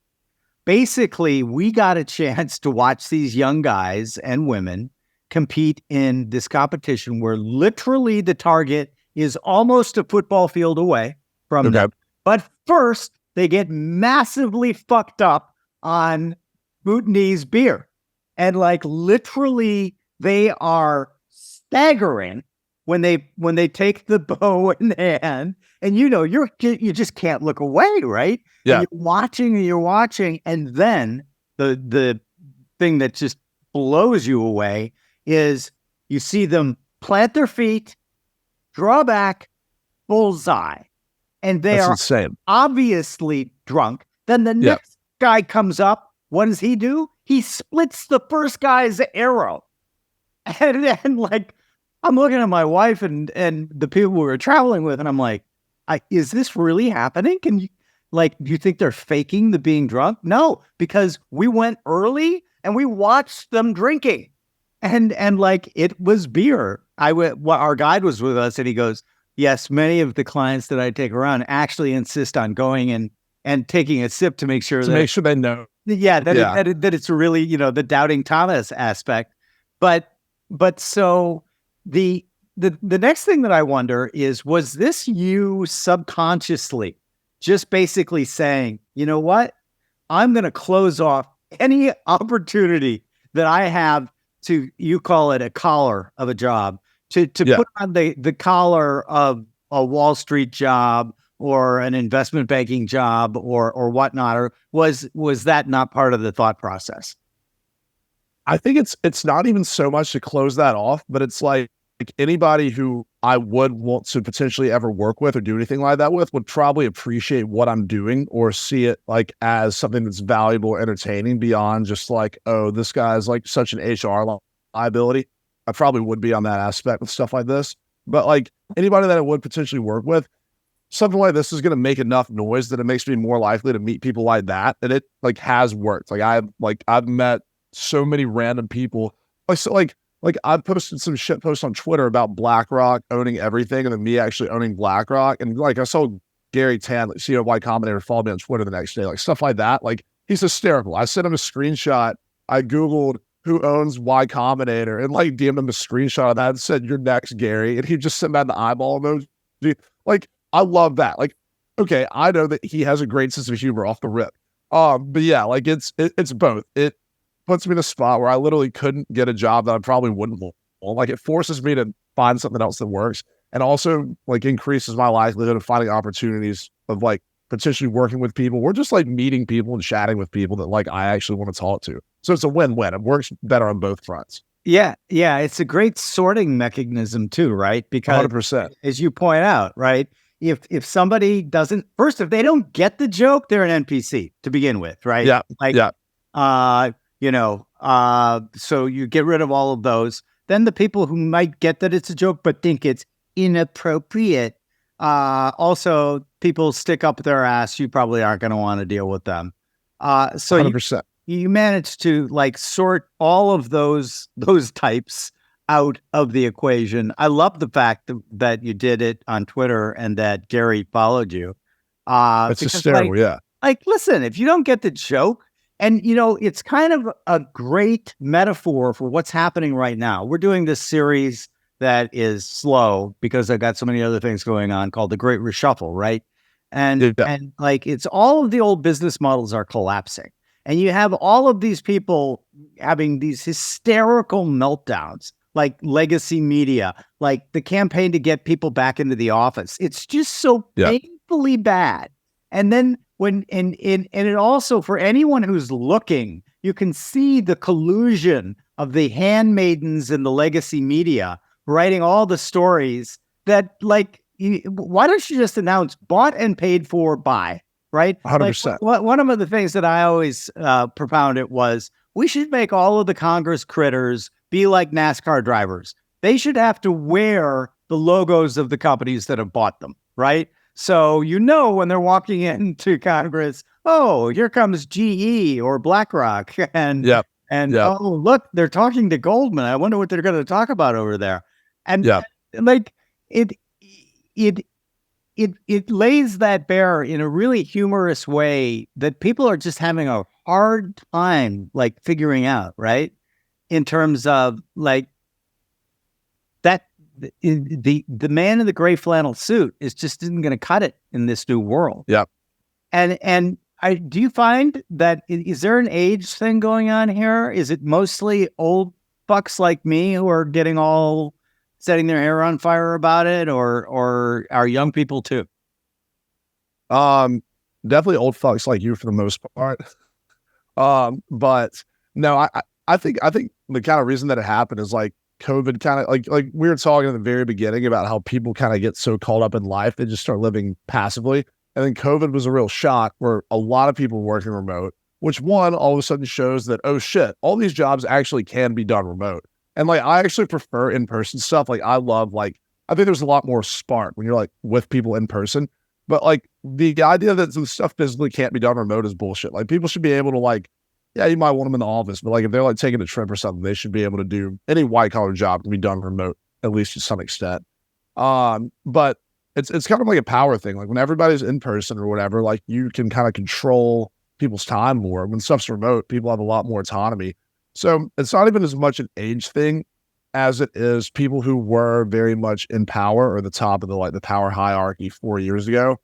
Basically, we got a chance to watch these young guys and women compete in this competition where literally the target is almost a football field away from them. But first, they get massively fucked up on Bhutanese beer. And like literally, they are staggering when they take the bow in hand. And you just can't look away, right? Yeah. And you're watching, and then the thing that just blows you away is you see them plant their feet, draw back, bullseye, and they That's are insane. obviously drunk. Then the Yeah. next guy comes up. What does he do? He splits the first guy's arrow. And then, like, I'm looking at my wife and the people we were traveling with, and I'm like, is this really happening? Can you, like, do you think they're faking the being drunk? No, because we went early and we watched them drinking. And like, it was beer. Our guide was with us, and he goes, yes, many of the clients that I take around actually insist on going and taking a sip to make sure Make sure they know. that it's really, the doubting Thomas aspect. But so the next thing that I wonder is, was this you subconsciously just basically saying, you know what, I'm going to close off any opportunity that I have to, you call it a collar of a job, to put on the collar of a Wall Street job or an investment banking job or whatnot? Or was that not part of the thought process? I think it's not even so much to close that off, but it's like anybody who I would want to potentially ever work with or do anything like that with would probably appreciate what I'm doing or see it like as something that's valuable, entertaining beyond just like, oh, this guy's like such an HR liability. I probably would be on that aspect with stuff like this, but like anybody that I would potentially work with, something like this is going to make enough noise that it makes me more likely to meet people like that. And it like has worked. I've met so many random people. Like I've posted some shit posts on Twitter about BlackRock owning everything and then me actually owning BlackRock. And like I saw Gary Tan, like CEO of Y Combinator, follow me on Twitter the next day, like stuff like that. Like he's hysterical. I sent him a screenshot. I Googled who owns Y Combinator and like DM'd him a screenshot of that and said, "You're next, Gary." And he just sent back the eyeball emoji. Like, I love that. Like, okay, I know that he has a great sense of humor off the rip. But yeah, like it's both. It puts me in a spot where I literally couldn't get a job that I probably wouldn't want. Like it forces me to find something else that works, and also like increases my likelihood of finding opportunities of like potentially working with people or just like meeting people and chatting with people that like I actually want to talk to. So it's a win-win. It works better on both fronts. Yeah. It's a great sorting mechanism too, right? Because 100%. as you point out, right? If somebody doesn't, first, if they don't get the joke, they're an NPC to begin with, right? Yeah. Like, so you get rid of all of those. Then the people who might get that it's a joke, but think it's inappropriate. Also, people stick up their ass. You probably aren't going to want to deal with them. So 100%. you managed to like sort all of those types out of the equation. I love the fact that you did it on Twitter and that Gary followed you. It's hysterical. Yeah. Like, listen, if you don't get the joke, and it's kind of a great metaphor for what's happening right now. We're doing this series that is slow because I've got so many other things going on, called the Great Reshuffle, right? And like, it's all of the old business models are collapsing. And you have all of these people having these hysterical meltdowns, like legacy media, like the campaign to get people back into the office. It's just so painfully bad. And then and it also, for anyone who's looking, you can see the collusion of the handmaidens in the legacy media writing all the stories that, like, why don't you just announce bought and paid for by, right? 100%. Like, one of the things that I always propounded was we should make all of the Congress critters be like NASCAR drivers. They should have to wear the logos of the companies that have bought them, right? So, when they're walking into Congress, oh, here comes GE or BlackRock. And oh, look, they're talking to Goldman. I wonder what they're going to talk about over there. And like it lays that bare in a really humorous way that people are just having a hard time like figuring out, right? In terms of like that the man in the gray flannel suit isn't going to cut it in this new world. Yeah. And do you find that is there an age thing going on here? Is it mostly old fucks like me who are getting all setting their hair on fire about it, or are young people too? Definitely old fucks like you for the most part. But no, I think the kind of reason that it happened is like COVID kind of like we were talking at the very beginning about how people kind of get so caught up in life, they just start living passively. And then COVID was a real shock where a lot of people were working remote, which one all of a sudden shows that, oh shit, all these jobs actually can be done remote. And like, I actually prefer in-person stuff. Like I love, like, I think there's a lot more spark when you're like with people in person, but like the idea that the stuff physically can't be done remote is bullshit. Like people should be able to like, yeah, you might want them in the office, but like if they're like taking a trip or something, they should be able to do any white collar job can be done remote, at least to some extent. But it's kind of like a power thing. Like when everybody's in person or whatever, like you can kind of control people's time more. When stuff's remote, people have a lot more autonomy. So it's not even as much an age thing as it is people who were very much in power or the top of the power hierarchy 4 years ago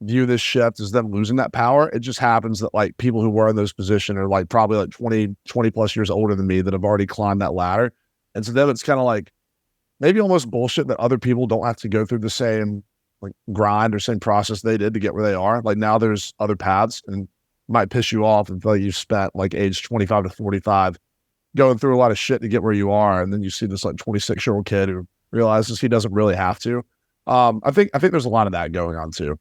view this shift as them losing that power. It just happens that like people who were in those positions are like probably like 20 plus years older than me that have already climbed that ladder. And so then it's kind of like maybe almost bullshit that other people don't have to go through the same like grind or same process they did to get where they are. Like now there's other paths, and it might piss you off and feel like you've spent like age 25 to 45 going through a lot of shit to get where you are. And then you see this like 26-year-old kid who realizes he doesn't really have to. I think there's a lot of that going on too.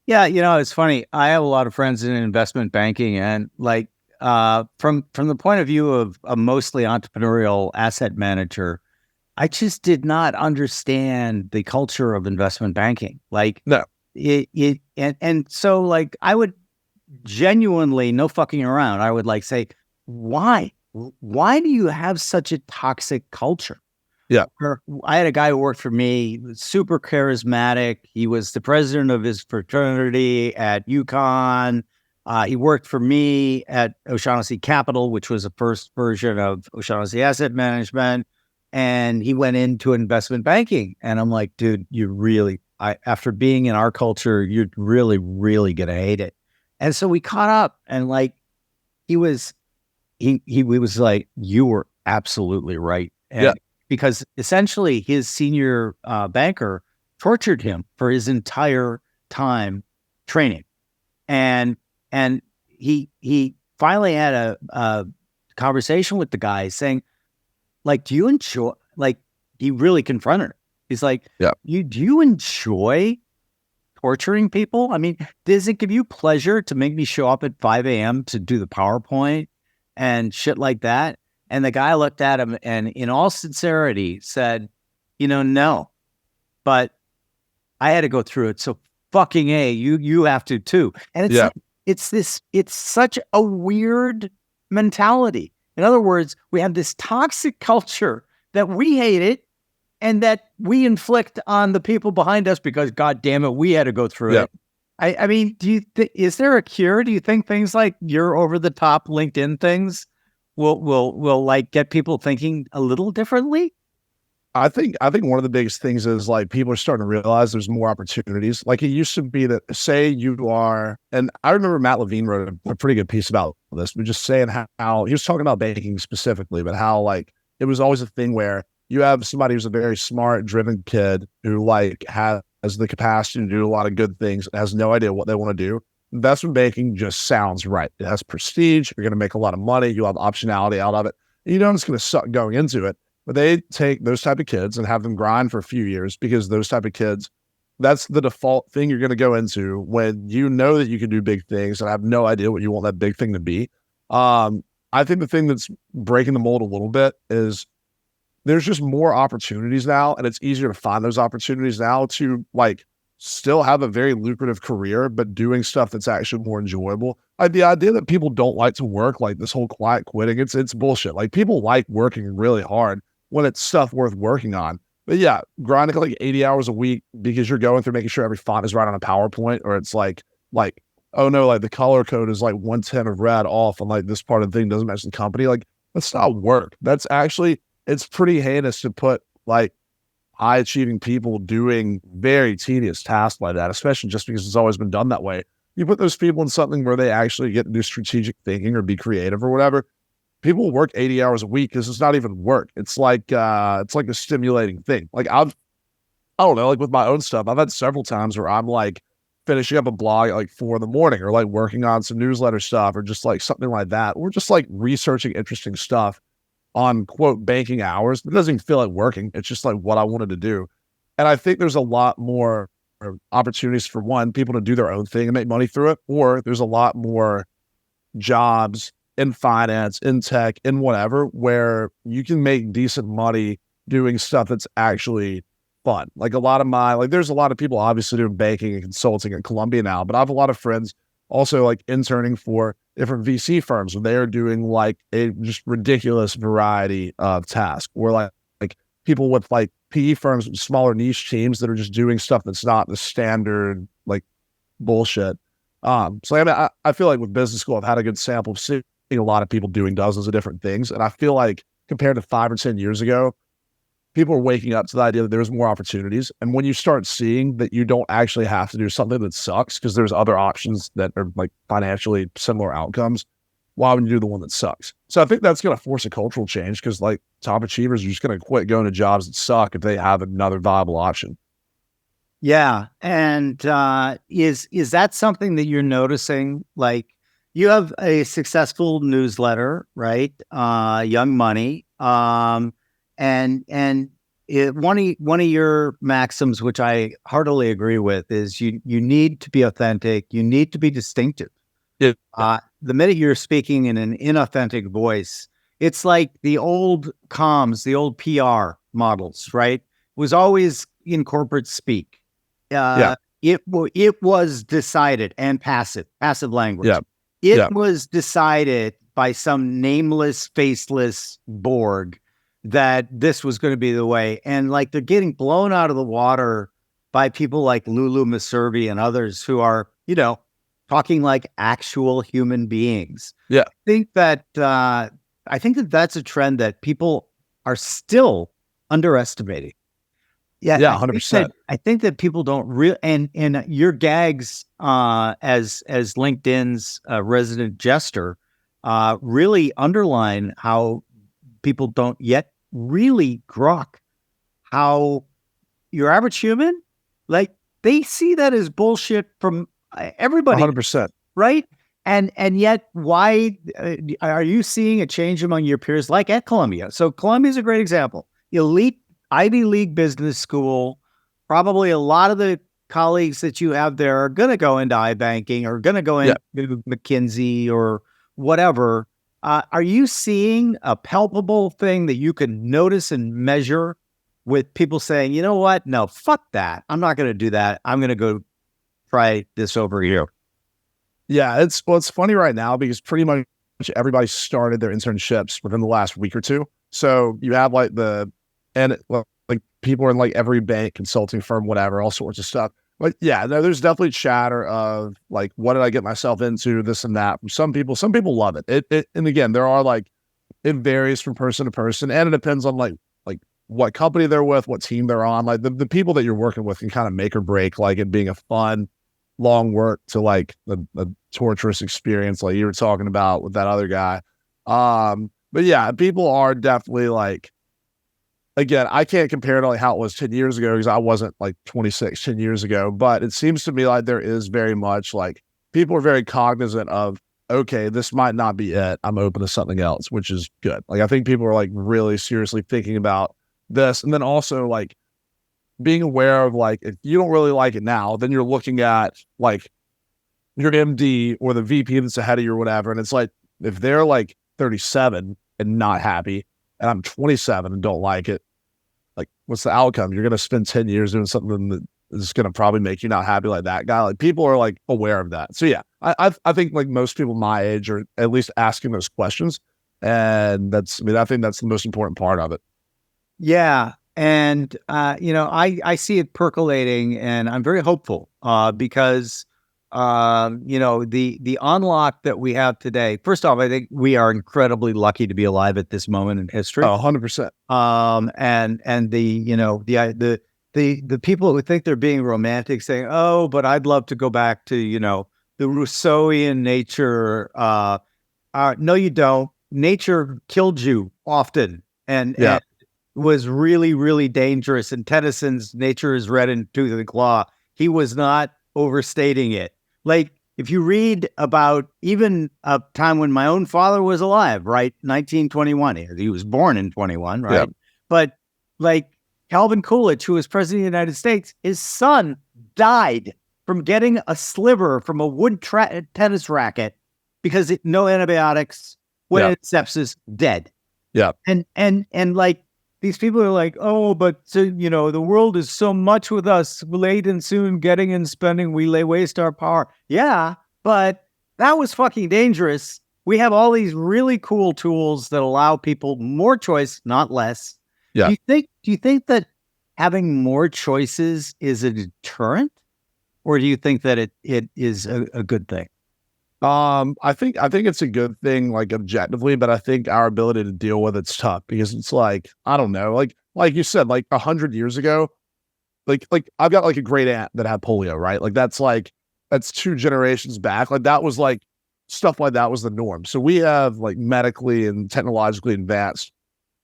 Yeah, it's funny. I have a lot of friends in investment banking, and like from the point of view of a mostly entrepreneurial asset manager, I just did not understand the culture of investment banking. Like No. And so like I would genuinely, no fucking around, I would like say, why do you have such a toxic culture? Yeah. I had a guy who worked for me, super charismatic. He was the president of his fraternity at UConn. He worked for me at O'Shaughnessy Capital, which was the first version of O'Shaughnessy Asset Management. And he went into investment banking. And I'm like, dude, after being in our culture, you're really, really going to hate it. And so we caught up, and like, he was like, you were absolutely right. And Yeah. because essentially his senior banker tortured him for his entire time training. And he finally had a conversation with the guy saying, like, do you enjoy, like, he really confronted him. He's like, yeah, do you enjoy torturing people? I mean, does it give you pleasure to make me show up at 5 a.m. to do the PowerPoint and shit like that? And the guy looked at him and in all sincerity said, no, but I had to go through it. So fucking A, you have to too. And it's such a weird mentality. In other words, we have this toxic culture that we hate it and that we inflict on the people behind us because, God damn it, we had to go through it. I mean, is there a cure? Do you think things like your over the top LinkedIn things will like get people thinking a little differently? I think one of the biggest things is like people are starting to realize there's more opportunities. Like it used to be that say you are, and I remember Matt Levine wrote a pretty good piece about this, but just saying how he was talking about banking specifically, but how like it was always a thing where you have somebody who's a very smart, driven kid who like has the capacity to do a lot of good things, has no idea what they want to do. Investment banking just sounds right. It has prestige. You're going to make a lot of money. You'll have optionality out of it. You know, it's going to suck going into it. But they take those type of kids and have them grind for a few years because those type of kids, that's the default thing you're going to go into when you know that you can do big things and have no idea what you want that big thing to be. I think the thing that's breaking the mold a little bit is there's just more opportunities now, and it's easier to find those opportunities now to like still have a very lucrative career, but doing stuff that's actually more enjoyable. Like the idea that people don't like to work, like this whole quiet quitting, it's bullshit. Like people like working really hard when it's stuff worth working on. But yeah, grinding like 80 hours a week because you're going through making sure every font is right on a PowerPoint, or it's like, oh no, like the color code is like 110 of red off and like this part of the thing doesn't match the company. Like that's not work. That's actually, it's pretty heinous to put like high achieving people doing very tedious tasks like that, especially just because it's always been done that way. You put those people in something where they actually get to do strategic thinking or be creative or whatever. People work 80 hours a week because it's not even work. It's like a stimulating thing. Like I don't know, like with my own stuff, I've had several times where I'm like finishing up a blog at like 4 a.m. or like working on some newsletter stuff or just like something like that, or just like researching interesting stuff on quote banking hours. It doesn't even feel like working. It's just like what I wanted to do. And I think there's a lot more opportunities for one, people to do their own thing and make money through it, or there's a lot more jobs in finance, in tech, in whatever, where you can make decent money doing stuff that's actually fun. Like a lot of there's a lot of people obviously doing banking and consulting at Columbia now, but I have a lot of friends also like interning for different VC firms where they are doing like a just ridiculous variety of tasks, or like people with like PE firms with smaller niche teams that are just doing stuff that's not the standard like bullshit. So I mean, I feel like with business school, I've had a good sample of seeing a lot of people doing dozens of different things. And I feel like compared to 5 or 10 years ago, people are waking up to the idea that there's more opportunities. And when you start seeing that you don't actually have to do something that sucks because there's other options that are like financially similar outcomes, why would you do the one that sucks? So I think that's going to force a cultural change, because like top achievers are just going to quit going to jobs that suck if they have another viable option. Yeah. And is that something that you're noticing? Like, you have a successful newsletter, right? Young Money. And one of your maxims, which I heartily agree with, is you need to be authentic. You need to be distinctive. Yeah. The minute you're speaking in an inauthentic voice, it's like the old comms, the old PR models, right? Was always in corporate speak. It was decided, and passive language. Yeah. It was decided by some nameless, faceless Borg that this was going to be the way. And like, they're getting blown out of the water by people like Lulu Maservi and others who are, talking like actual human beings. Yeah. I think that that's a trend that people are still underestimating. Yeah, 100%. I think that people don't really, and your gags as LinkedIn's resident jester really underline how people don't yet really grok how your average human, like, they see that as bullshit from everybody. 100%. Right? And yet, why are you seeing a change among your peers, like at Columbia? So Columbia is a great example. Elite Ivy League business school. Probably a lot of the colleagues that you have there are going to go into iBanking, or going to go into McKinsey or whatever. Are you seeing a palpable thing that you can notice and measure, with people saying, you know what? No, fuck that. I'm not going to do that. I'm going to go try this over here. Yeah, it's funny right now because pretty much everybody started their internships within the last week or two. So you have like like people are in like every bank, consulting firm, whatever, all sorts of stuff. But yeah, there's definitely chatter of like, what did I get myself into, this and that. From some people love it. And again, there are like, it varies from person to person, and it depends on like what company they're with, what team they're on. Like the people that you're working with can kind of make or break like it being a fun, long work to like a torturous experience, like you were talking about with that other guy. But yeah, people are definitely like, again, I can't compare to like how it was 10 years ago because I wasn't like 26 10 years ago, but it seems to me like there is very much like people are very cognizant of, okay, this might not be it. I'm open to something else, which is good. Like, I think people are like really seriously thinking about this. And then also like being aware of like, if you don't really like it now, then you're looking at like your MD or the VP that's ahead of you or whatever. And it's like, if they're like 37 and not happy, and I'm 27 and don't like it, like, what's the outcome? You're going to spend 10 years doing something that is going to probably make you not happy like that guy. Like, people are like aware of that. So yeah, I think like most people my age are at least asking those questions. And I think that's the most important part of it. Yeah. And, I see it percolating, and I'm very hopeful because, the unlock that we have today, first off, I think we are incredibly lucky to be alive at this moment in history. 100%. And the people who think they're being romantic saying, oh, but I'd love to go back to, the Rousseauian nature. No, you don't. Nature killed you often. And was really, really dangerous. And Tennyson's nature is red and tooth and claw. He was not overstating it. Like, if you read about even a time when my own father was alive, right? 1921. He was born in 21, right? Yeah. But like Calvin Coolidge, who was president of the United States, his son died from getting a sliver from a wood tennis racket because no antibiotics, went in sepsis, dead. Yeah. And like these people are like, oh, but so, you know, the world is so much with us, late and soon, getting and spending, we waste our power. Yeah, but that was fucking dangerous. We have all these really cool tools that allow people more choice, not less. Yeah. Do you think that having more choices is a deterrent, or do you think that it is a good thing? I think it's a good thing, like objectively, but I think our ability to deal with it's tough because it's like, I don't know, like you said, like 100 years ago, like I've got like a great aunt that had polio, right? That's 2 generations back. Like that was like stuff like that was the norm. So we have like medically and technologically advanced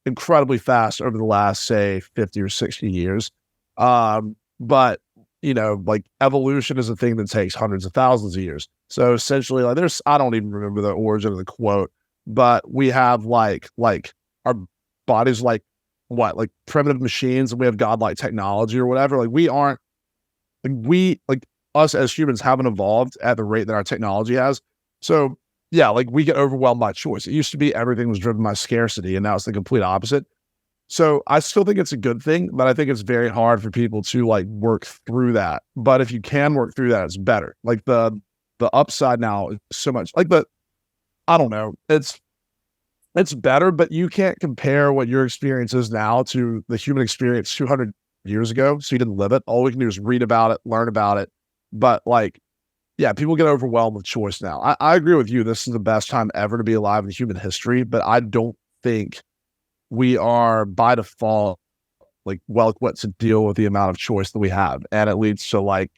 incredibly fast over the last, say, 50 or 60 years. But you know, like evolution is a thing that takes hundreds of thousands of years. So essentially, like I don't even remember the origin of the quote, but we have like our bodies like what, like primitive machines, and we have godlike technology or whatever. Like we aren't, like us as humans haven't evolved at the rate that our technology has. So yeah, like we get overwhelmed by choice. It used to be everything was driven by scarcity, and now it's the complete opposite. So I still think it's a good thing, but I think it's very hard for people to like work through that. But if you can work through that, it's better. Like the upside now is so much like I don't know. It's better, but you can't compare what your experience is now to the human experience 200 years ago. So you didn't live it. All we can do is read about it, learn about it. But like, yeah, people get overwhelmed with choice now. I agree with you. This is the best time ever to be alive in human history, but I don't think we are by default like well equipped to deal with the amount of choice that we have, and it leads to like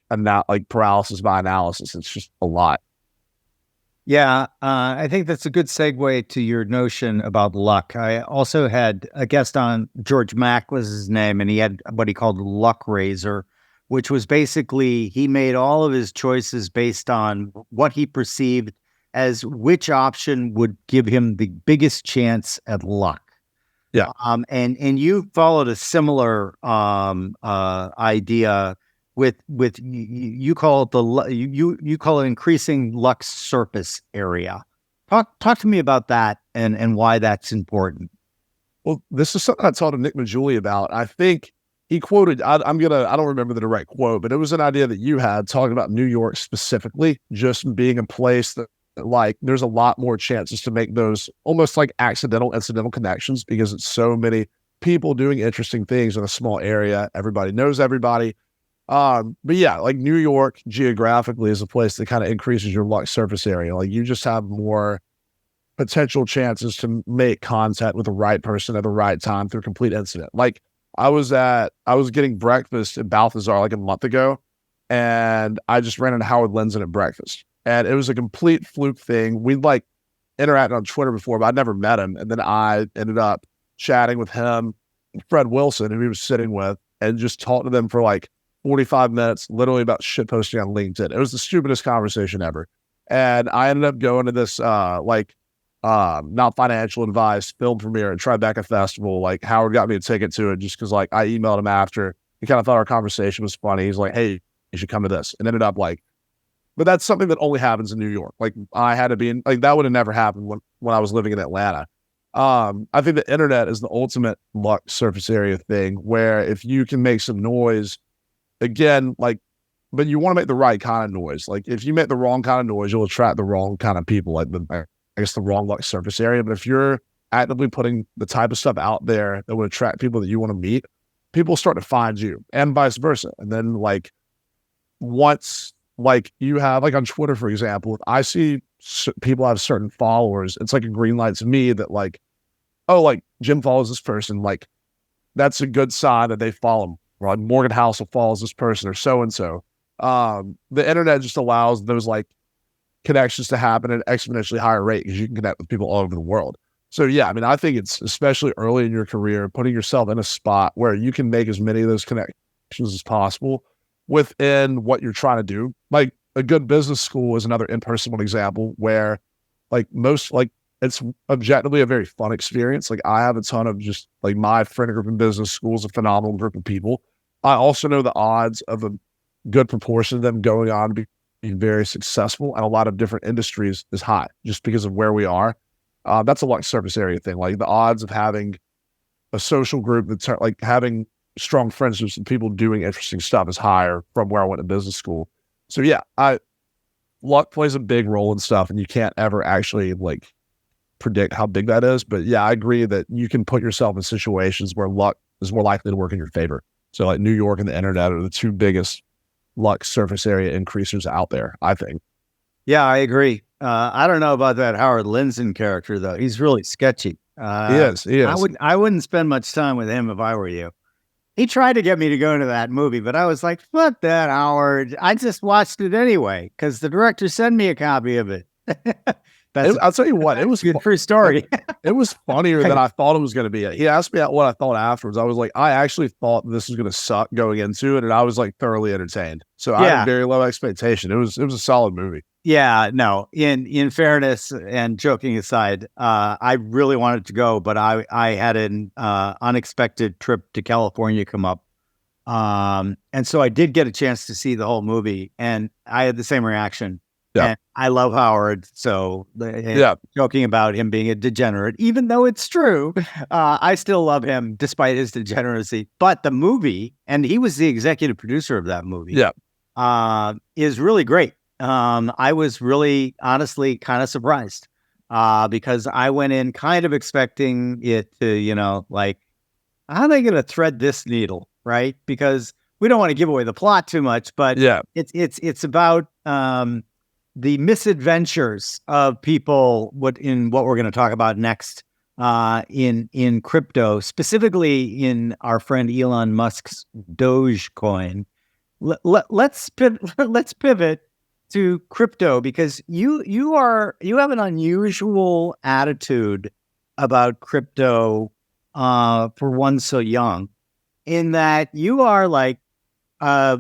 like paralysis by analysis. It's just a lot. Yeah, I think that's a good segue to your notion about luck. I also had a guest on, George Mack was his name, and he had what he called luck raiser, which was basically he made all of his choices based on what he perceived as which option would give him the biggest chance at luck. Yeah. And you followed a similar idea with you call it you call it increasing luck surface area. Talk to me about that and why that's important. Well, this is something I talked to Nick Majuli about. I think he quoted, I don't remember the direct quote, but it was an idea that you had talking about New York specifically, just being a place that like there's a lot more chances to make those almost like incidental connections because it's so many people doing interesting things in a small area. Everybody knows everybody. But yeah, like New York geographically is a place that kind of increases your luck surface area. Like you just have more potential chances to make contact with the right person at the right time through a complete incident. Like I was getting breakfast at Balthazar like a month ago, and I just ran into Howard Lindzen at breakfast. And it was a complete fluke thing. We'd like interacted on Twitter before, but I'd never met him. And then I ended up chatting with him, Fred Wilson, who he was sitting with, and just talked to them for like 45 minutes, literally about shit posting on LinkedIn. It was the stupidest conversation ever. And I ended up going to this not financial advice film premiere at Tribeca Festival. Like Howard got me a ticket to it just because like I emailed him after. He kind of thought our conversation was funny. He's like, hey, you should come to this. And ended up like, but that's something that only happens in New York. Like I had to be in, like that would have never happened when I was living in Atlanta. I think the internet is the ultimate luck surface area thing where if you can make some noise, again, like, but you want to make the right kind of noise. Like if you make the wrong kind of noise, you'll attract the wrong kind of people, like I guess the wrong luck surface area. But if you're actively putting the type of stuff out there that would attract people that you want to meet, people start to find you and vice versa. And then like once like you have like on Twitter, for example, if I see people have certain followers, it's like a green light to me that like, oh, like Jim follows this person. Like that's a good sign that they follow him. Or Morgan Housel follows this person or so-and-so. The internet just allows those like connections to happen at an exponentially higher rate because you can connect with people all over the world. So yeah, I mean, I think it's especially early in your career, putting yourself in a spot where you can make as many of those connections as possible within what you're trying to do. Like a good business school is another impersonal example where like most like it's objectively a very fun experience. Like I have a ton of just like my friend group in business school is a phenomenal group of people. I also know the odds of a good proportion of them going on to be very successful and a lot of different industries is high just because of where we are. That's a luck surface area thing. Like the odds of having a social group that's like having strong friendships and people doing interesting stuff is higher from where I went to business school. So yeah, luck plays a big role in stuff, and you can't ever actually like predict how big that is. But yeah, I agree that you can put yourself in situations where luck is more likely to work in your favor. So like New York and the internet are the two biggest luck surface area increasers out there, I think. Yeah, I agree. I don't know about that Howard Lindzen character though. He's really sketchy. He is. He is. I wouldn't spend much time with him if I were you. He tried to get me to go into that movie, but I was like, fuck that, Howard. I just watched it anyway because the director sent me a copy of it. I'll tell you what, it was a true story. It was funnier than I thought it was going to be. He asked me what I thought afterwards. I was like, I actually thought this was going to suck going into it, and I was like thoroughly entertained. So I had very low expectation. It was a solid movie. Yeah, no. In fairness and joking aside, I really wanted to go, but I had an unexpected trip to California come up, and so I did get a chance to see the whole movie, and I had the same reaction. Yeah, and I love Howard, so joking about him being a degenerate, even though it's true, I still love him despite his degeneracy. But the movie, and he was the executive producer of that movie, is really great. I was really, honestly, kind of surprised because I went in kind of expecting it to, like, how are they going to thread this needle, right? Because we don't want to give away the plot too much, but it's about the misadventures of people. What we're going to talk about next in crypto, specifically in our friend Elon Musk's Dogecoin. Let's pivot to crypto because you have an unusual attitude about crypto for one so young, in that you are like how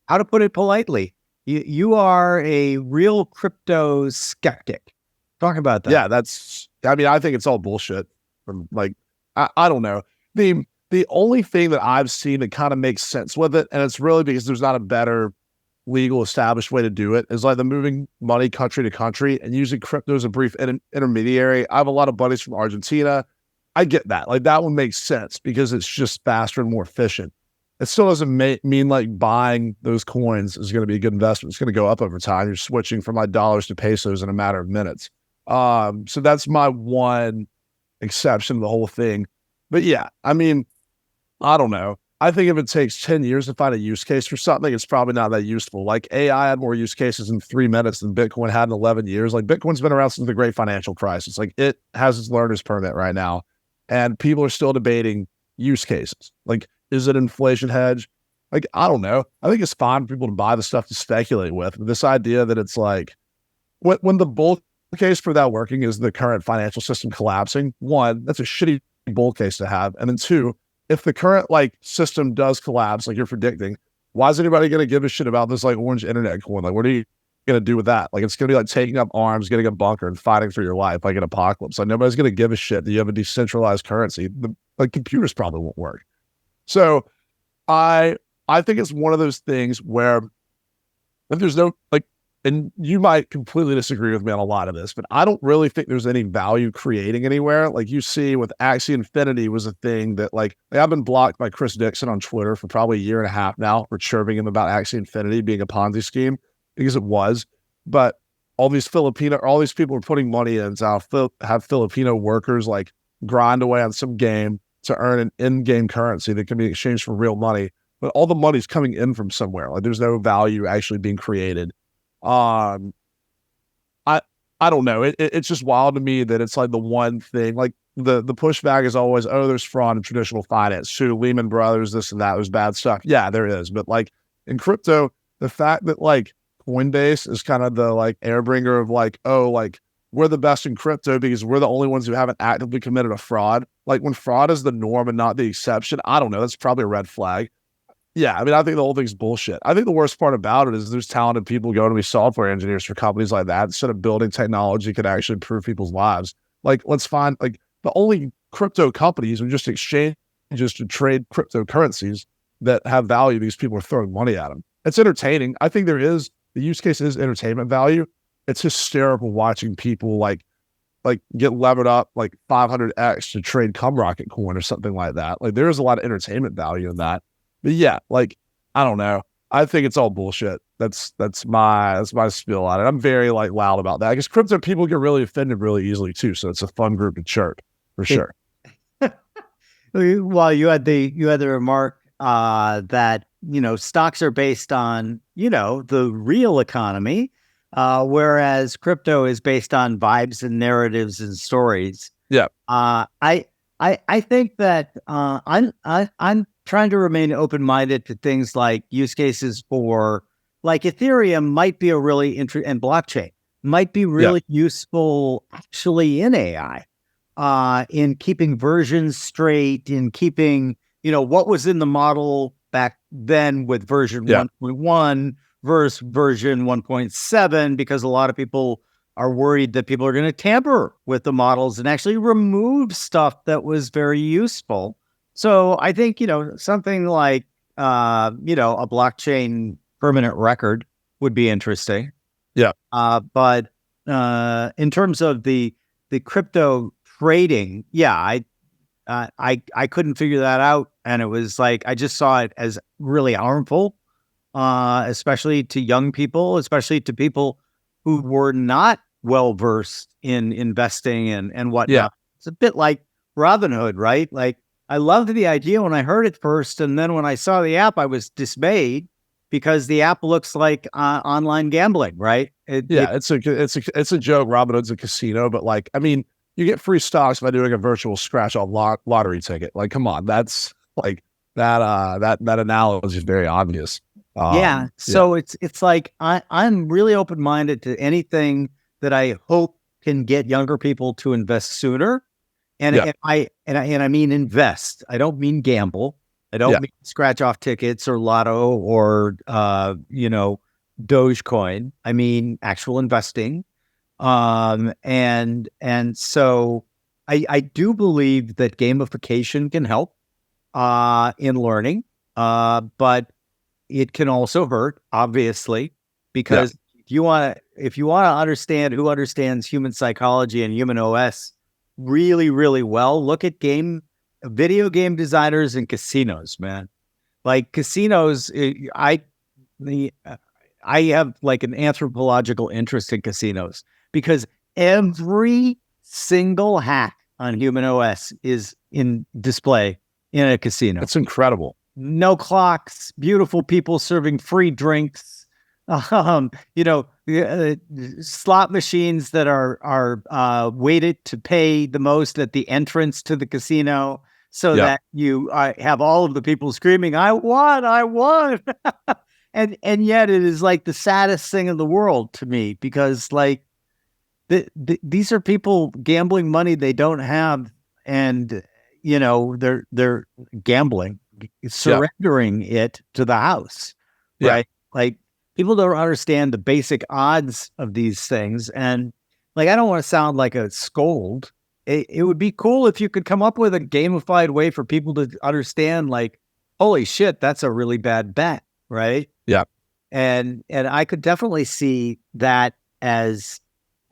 to put it politely, you are a real crypto skeptic. Talk about that. Yeah, I think it's all bullshit. From like I don't know. The only thing that I've seen that kind of makes sense with it, and it's really because there's not a better legal established way to do it, is like the moving money country to country and using crypto as a brief intermediary. I have a lot of buddies from Argentina. I get that. Like that one makes sense because it's just faster and more efficient. It still doesn't mean like buying those coins is going to be a good investment. It's going to go up over time. You're switching from like dollars to pesos in a matter of minutes. So that's my one exception to the whole thing. But yeah, I mean, I don't know. I think if it takes 10 years to find a use case for something, it's probably not that useful. Like AI had more use cases in 3 minutes than Bitcoin had in 11 years. Like Bitcoin's been around since the great financial crisis. Like it has its learner's permit right now. And people are still debating use cases. Like, is it inflation hedge? Like, I don't know. I think it's fine for people to buy the stuff to speculate with. But this idea that it's like, when the bull case for that working is the current financial system collapsing, one, that's a shitty bull case to have. And then two, if the current like system does collapse, like you're predicting, why is anybody going to give a shit about this like orange internet coin? Like, what are you going to do with that? Like, it's going to be like taking up arms, getting a bunker, and fighting for your life like an apocalypse. Like, nobody's going to give a shit that you have a decentralized currency. Like, computers probably won't work. So, I think it's one of those things where if there's no like, and you might completely disagree with me on a lot of this, but I don't really think there's any value creating anywhere. Like you see with Axie Infinity was a thing that like I've been blocked by Chris Dixon on Twitter for probably a year and a half now for chirping him about Axie Infinity being a Ponzi scheme, because it was. But all these people are putting money in to have Filipino workers like grind away on some game to earn an in-game currency that can be exchanged for real money. But all the money's coming in from somewhere. Like there's no value actually being created. I don't know. It's just wild to me that it's like the one thing, like the pushback is always, oh, there's fraud in traditional finance. Shoot, Lehman Brothers, this and that, there's bad stuff. Yeah, there is. But like in crypto, the fact that like Coinbase is kind of the like airbringer of like, oh, like we're the best in crypto because we're the only ones who haven't actively committed a fraud. Like when fraud is the norm and not the exception, I don't know. That's probably a red flag. Yeah, I mean, I think the whole thing's bullshit. I think the worst part about it is there's talented people going to be software engineers for companies like that instead of building technology could actually improve people's lives. Like, let's find like the only crypto companies are just exchanges to trade cryptocurrencies that have value. These people are throwing money at them. It's entertaining. I think the use case is entertainment value. It's hysterical watching people like get levered up like 500x to trade cum rocket coin or something like that. Like there is a lot of entertainment value in that. But yeah, like I don't know. I think it's all bullshit. That's my spiel on it. I'm very like loud about that because crypto people get really offended really easily too. So it's a fun group to chirp for sure. Well, you had the remark that stocks are based on the real economy, whereas crypto is based on vibes and narratives and stories. Yeah. I think that I'm trying to remain open-minded to things like use cases for like Ethereum might be a really and blockchain might be really useful actually in AI, in keeping versions straight, in keeping, what was in the model back then with version 1.1 versus version 1.7, because a lot of people are worried that people are going to tamper with the models and actually remove stuff that was very useful. So I think, something like, a blockchain permanent record would be interesting. Yeah. But in terms of the crypto trading, I couldn't figure that out. And it was like, I just saw it as really harmful, especially to young people, especially to people who were not well-versed in investing and whatnot. Yeah. It's a bit like Robinhood, right? Like, I loved the idea when I heard it first, and then when I saw the app, I was dismayed because the app looks like online gambling, right? It's a joke. Robinhood's a casino, but like, I mean, you get free stocks by doing a virtual scratch-off lottery ticket. Like, come on, that's like that analogy is very obvious. So it's like I'm really open-minded to anything that I hope can get younger people to invest sooner. And I mean invest. I don't mean gamble. I don't mean scratch off tickets or lotto or Dogecoin. I mean actual investing. And so I do believe that gamification can help in learning. But it can also hurt, obviously, because if you want to understand who understands human psychology and human OS really, really well, look at video game designers and casinos, man. Like casinos, I have like an anthropological interest in casinos because every single hack on human OS is in display in a casino. It's incredible. No clocks, beautiful people serving free drinks, slot machines that are weighted to pay the most at the entrance to the casino, so that you have all of the people screaming, "I won!" and yet it is like the saddest thing in the world to me because like these are people gambling money they don't have, and they're gambling, surrendering it to the house, right? Like people don't understand the basic odds of these things. And like, I don't want to sound like a scold. It would be cool if you could come up with a gamified way for people to understand, like, holy shit, that's a really bad bet, right? Yeah. And I could definitely see that as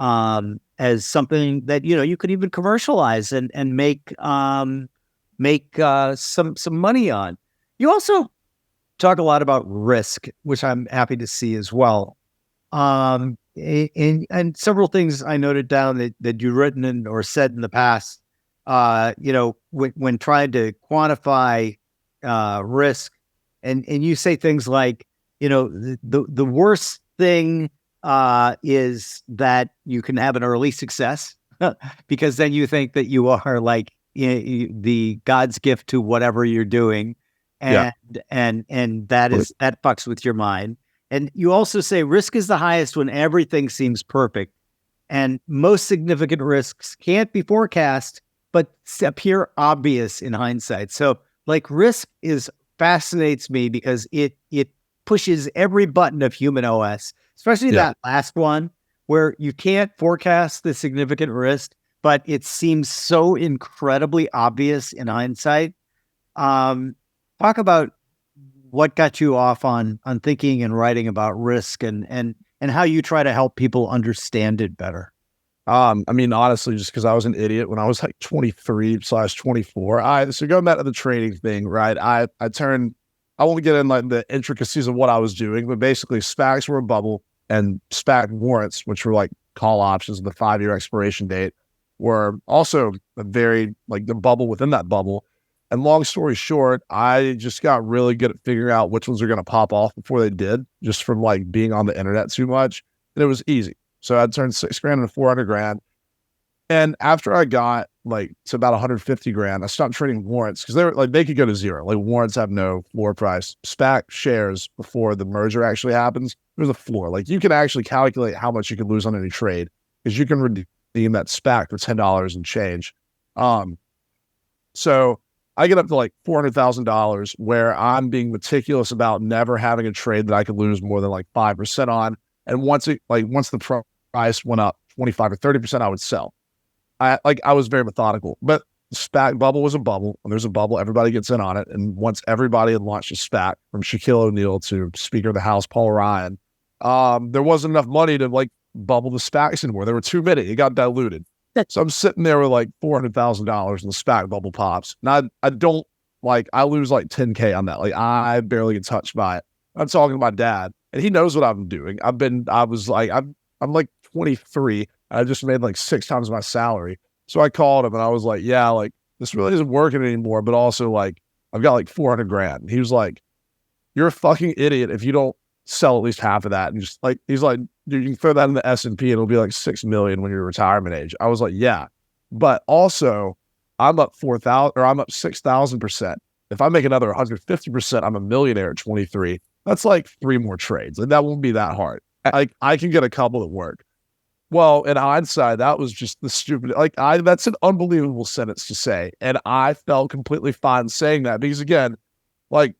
something that, you could even commercialize and make some money on. You also talk a lot about risk, which I'm happy to see as well. And several things I noted down that you've written or said in the past, when trying to quantify risk, and you say things like, the worst thing is that you can have an early success because then you think that you are like the God's gift to whatever you're doing. And that fucks with your mind. And you also say risk is the highest when everything seems perfect, and most significant risks can't be forecast, but appear obvious in hindsight. So like risk is fascinates me because it pushes every button of human OS, especially that last one where you can't forecast the significant risk, but it seems so incredibly obvious in hindsight. Talk about what got you off on thinking and writing about risk and how you try to help people understand it better. I mean, honestly, just because I was an idiot when I was like 23/24. So going back to the trading thing, right? I won't get in like the intricacies of what I was doing, but basically SPACs were a bubble and SPAC warrants, which were like call options with a 5-year expiration date, were also a very like the bubble within that bubble. And long story short, I just got really good at figuring out which ones are going to pop off before they did, just from like being on the internet too much. And it was easy. So I'd turned 6 grand into 400 grand. And after I got like to about 150 grand, I stopped trading warrants because they could go to zero. Like warrants have no floor price. SPAC shares before the merger actually happens, there's a floor. Like you can actually calculate how much you can lose on any trade because you can redeem that SPAC for $10 and change. So I get up to like $400,000 where I'm being meticulous about never having a trade that I could lose more than like 5% on. And once the price went up 25 or 30%, I would sell. I was very methodical, but the SPAC bubble was a bubble. When there's a bubble, everybody gets in on it. And once everybody had launched a SPAC, from Shaquille O'Neal to Speaker of the House, Paul Ryan, there wasn't enough money to like bubble the SPACs anymore. There were too many. It got diluted. So I'm sitting there with like $400,000 and the SPAC bubble pops. And I lose like 10K on that. Like I barely get touched by it. I'm talking to my dad and he knows what I'm doing. I'm like 23. I just made like 6 times my salary. So I called him and I was like, yeah, like this really isn't working anymore. But also like, I've got like 400 grand. And he was like, you're a fucking idiot if you don't sell at least half of that. And just like, he's like, dude, you can throw that in the S&P and it'll be like 6 million when you're retirement age. I was like, yeah, but also I'm up 4,000 or I'm up 6,000%. If I make another 150%, I'm a millionaire at 23. That's like 3 more trades. Like that won't be that hard. Like I can get a couple that work. Well, in hindsight, that was just the stupid, that's an unbelievable sentence to say. And I felt completely fine saying that because again, like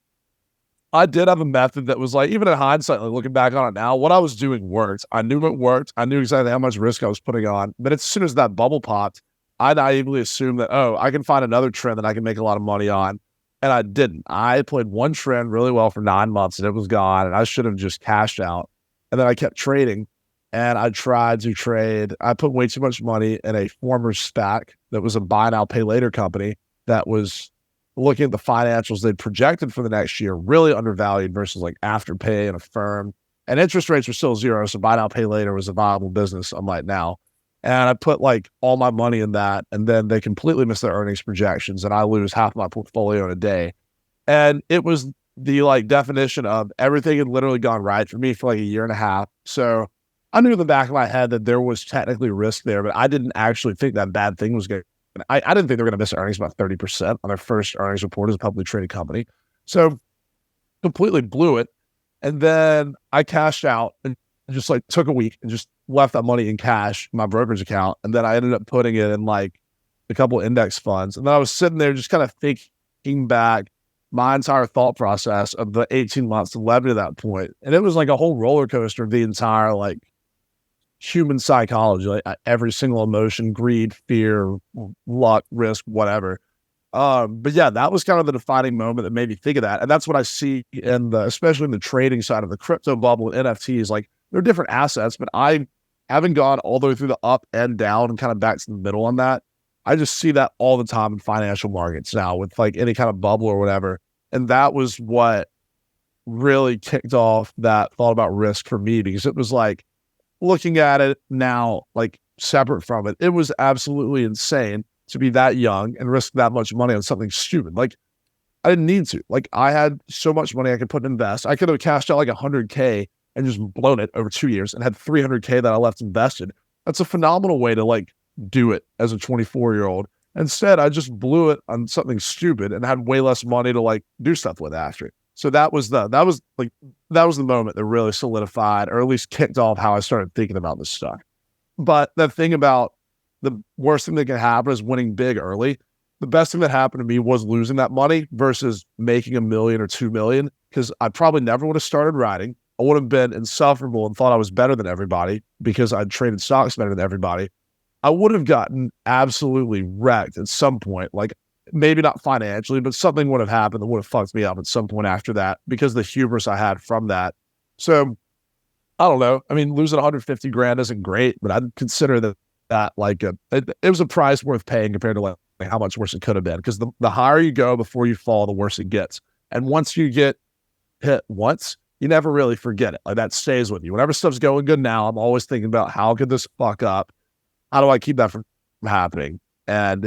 I did have a method that was like, even in hindsight, like looking back on it now, what I was doing worked. I knew it worked. I knew exactly how much risk I was putting on. But as soon as that bubble popped, I naively assumed that, oh, I can find another trend that I can make a lot of money on. And I didn't. I played one trend really well for 9 months and it was gone. And I should have just cashed out. And then I kept trading and I tried to trade. I put way too much money in a former SPAC that was a buy now, pay later company that was looking at the financials they'd projected for the next year, really undervalued versus like Afterpay and Affirm. And interest rates were still zero. So buy now, pay later was a viable business, unlike now. And I put like all my money in that. And then they completely miss their earnings projections. And I lose half my portfolio in a day. And it was the like definition of everything had literally gone right for me for like a year and a half. So I knew in the back of my head that there was technically risk there, but I didn't actually think that bad thing was going to. I didn't think they were going to miss earnings about 30% on their first earnings report as a publicly traded company. So completely blew it. And then I cashed out and just like took a week and just left that money in cash, in my brokerage account. And then I ended up putting it in like a couple index funds. And then I was sitting there just kind of thinking back my entire thought process of the 18 months that led me to that point. And it was like a whole roller coaster of the entire like human psychology, like every single emotion, greed, fear, luck, risk, whatever. But yeah, that was kind of the defining moment that made me think of that. And that's what I see especially in the trading side of the crypto bubble and NFTs. Like they're different assets, but I haven't gone all the way through the up and down and kind of back to the middle on that. I just see that all the time in financial markets now with like any kind of bubble or whatever. And that was what really kicked off that thought about risk for me, because it was like, looking at it now, like separate from it, it was absolutely insane to be that young and risk that much money on something stupid. Like I didn't need to. Like I had so much money I could put in invest. I could have cashed out like 100K and just blown it over 2 years and had 300K that I left invested. That's a phenomenal way to like do it as a 24-year-old. Instead, I just blew it on something stupid and had way less money to like do stuff with after it. So that was the moment that really solidified, or at least kicked off how I started thinking about this stuff. But the thing about the worst thing that can happen is winning big early. the best thing that happened to me was losing that money versus making $1 million or 2 million, because I probably never would have started riding. I would have been insufferable and thought I was better than everybody because I'd traded stocks better than everybody. I would have gotten absolutely wrecked at some point, like maybe not financially, but something would have happened that would have fucked me up at some point after that because of the hubris I had from that. So I don't know. I mean, losing 150 grand isn't great, but I'd consider that like it was a price worth paying compared to like how much worse it could have been. Because the higher you go before you fall, the worse it gets. And once you get hit once, you never really forget it. Like that stays with you. Whenever stuff's going good now, I'm always thinking about how could this fuck up? How do I keep that from happening? And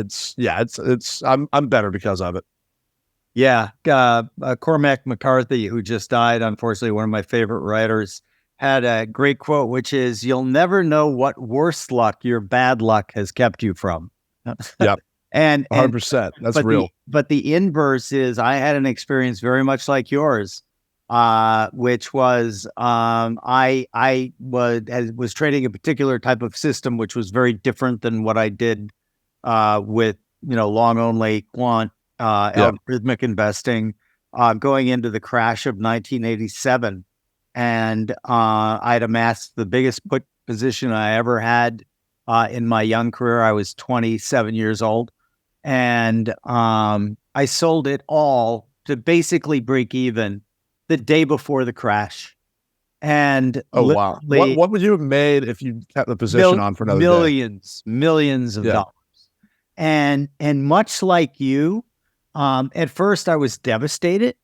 I'm better because of it. Yeah. Cormac McCarthy, who just died, unfortunately, one of my favorite writers, had a great quote, which is, "You'll never know what worse luck your bad luck has kept you from." Yep. And 100%. That's real. But the inverse is, I had an experience very much like yours, which was I was trading a particular type of system, which was very different than what I did with long only quant algorithmic investing, going into the crash of 1987, and I'd amassed the biggest put position I ever had in my young career. I was 27 years old, and I sold it all to basically break even the day before the crash. And oh wow, what would you have made if you kept the position on for another millions of dollars? And much like you, at first I was devastated,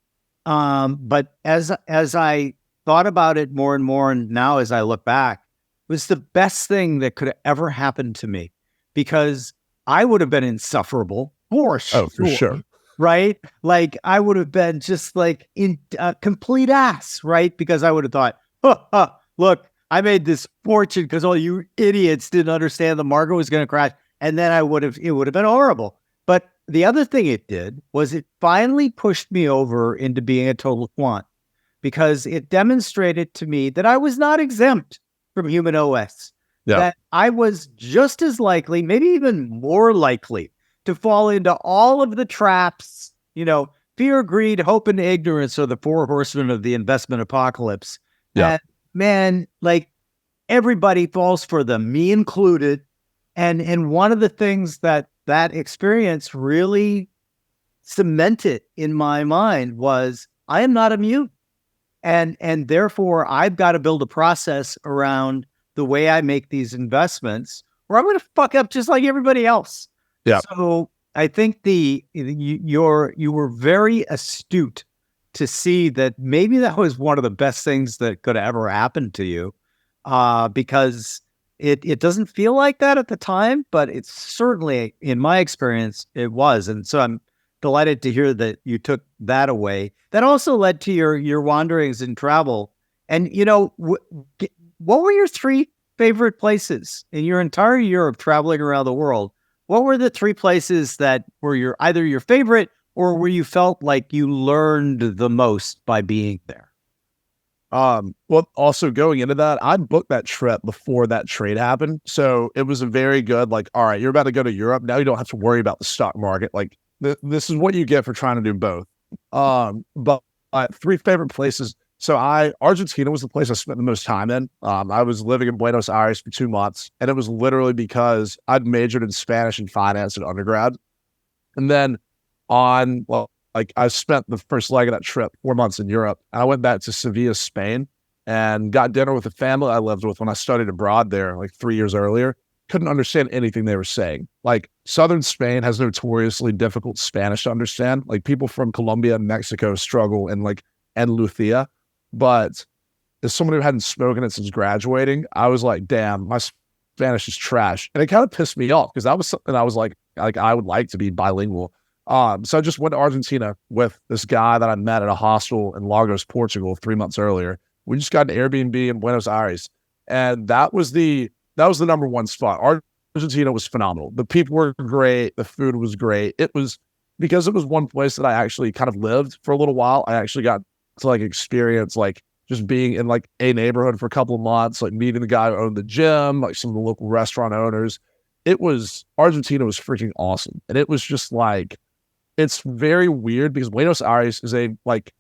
but as I thought about it more and more, and now as I look back, it was the best thing that could have ever happened to me, because I would have been insufferable for sure. Oh, for sure. Right? Like I would have been just like in a complete ass, right? Because I would have thought, look, I made this fortune because all you idiots didn't understand the market was going to crash. And then it would have been horrible. But the other thing it did was it finally pushed me over into being a total quant, because it demonstrated to me that I was not exempt from human OS, that I was just as likely, maybe even more likely, to fall into all of the traps, fear, greed, hope, and ignorance are the four horsemen of the investment apocalypse. Yeah. And man, like everybody falls for them, me included. And one of the things that experience really cemented in my mind was I am not immune. And therefore I've got to build a process around the way I make these investments, or I'm going to fuck up just like everybody else. Yeah. So I think you were very astute to see that maybe that was one of the best things that could have ever happened to you, because it doesn't feel like that at the time, but it's certainly, in my experience, it was. And so I'm delighted to hear that you took that away. That also led to your wanderings and travel. And, what were your three favorite places in your entire year of traveling around the world? What were the three places that were either your favorite or where you felt like you learned the most by being there? Well, also going into that, I booked that trip before that trade happened. So it was a very good, like, all right, you're about to go to Europe. Now you don't have to worry about the stock market. Like this is what you get for trying to do both. But three favorite places. So Argentina was the place I spent the most time in. I was living in Buenos Aires for 2 months, and it was literally because I'd majored in Spanish and finance in undergrad. And then I spent the first leg of that trip 4 months in Europe, and I went back to Sevilla, Spain, and got dinner with a family I lived with when I studied abroad there like 3 years earlier. Couldn't understand anything they were saying. Like southern Spain has notoriously difficult Spanish to understand. Like people from Colombia and Mexico struggle in like Andalusia. But as someone who hadn't spoken it since graduating, I was like, damn, my Spanish is trash. And it kind of pissed me off because that was something I was like I would like to be bilingual. So I just went to Argentina with this guy that I met at a hostel in Lagos, Portugal 3 months earlier. We just got an Airbnb in Buenos Aires. And that was the number one spot. Argentina was phenomenal. The people were great. The food was great. It was because it was one place that I actually kind of lived for a little while. I actually got to like experience like just being in like a neighborhood for a couple of months, like meeting the guy who owned the gym, like some of the local restaurant owners. Argentina was freaking awesome. And it was just like, it's very weird because Buenos Aires is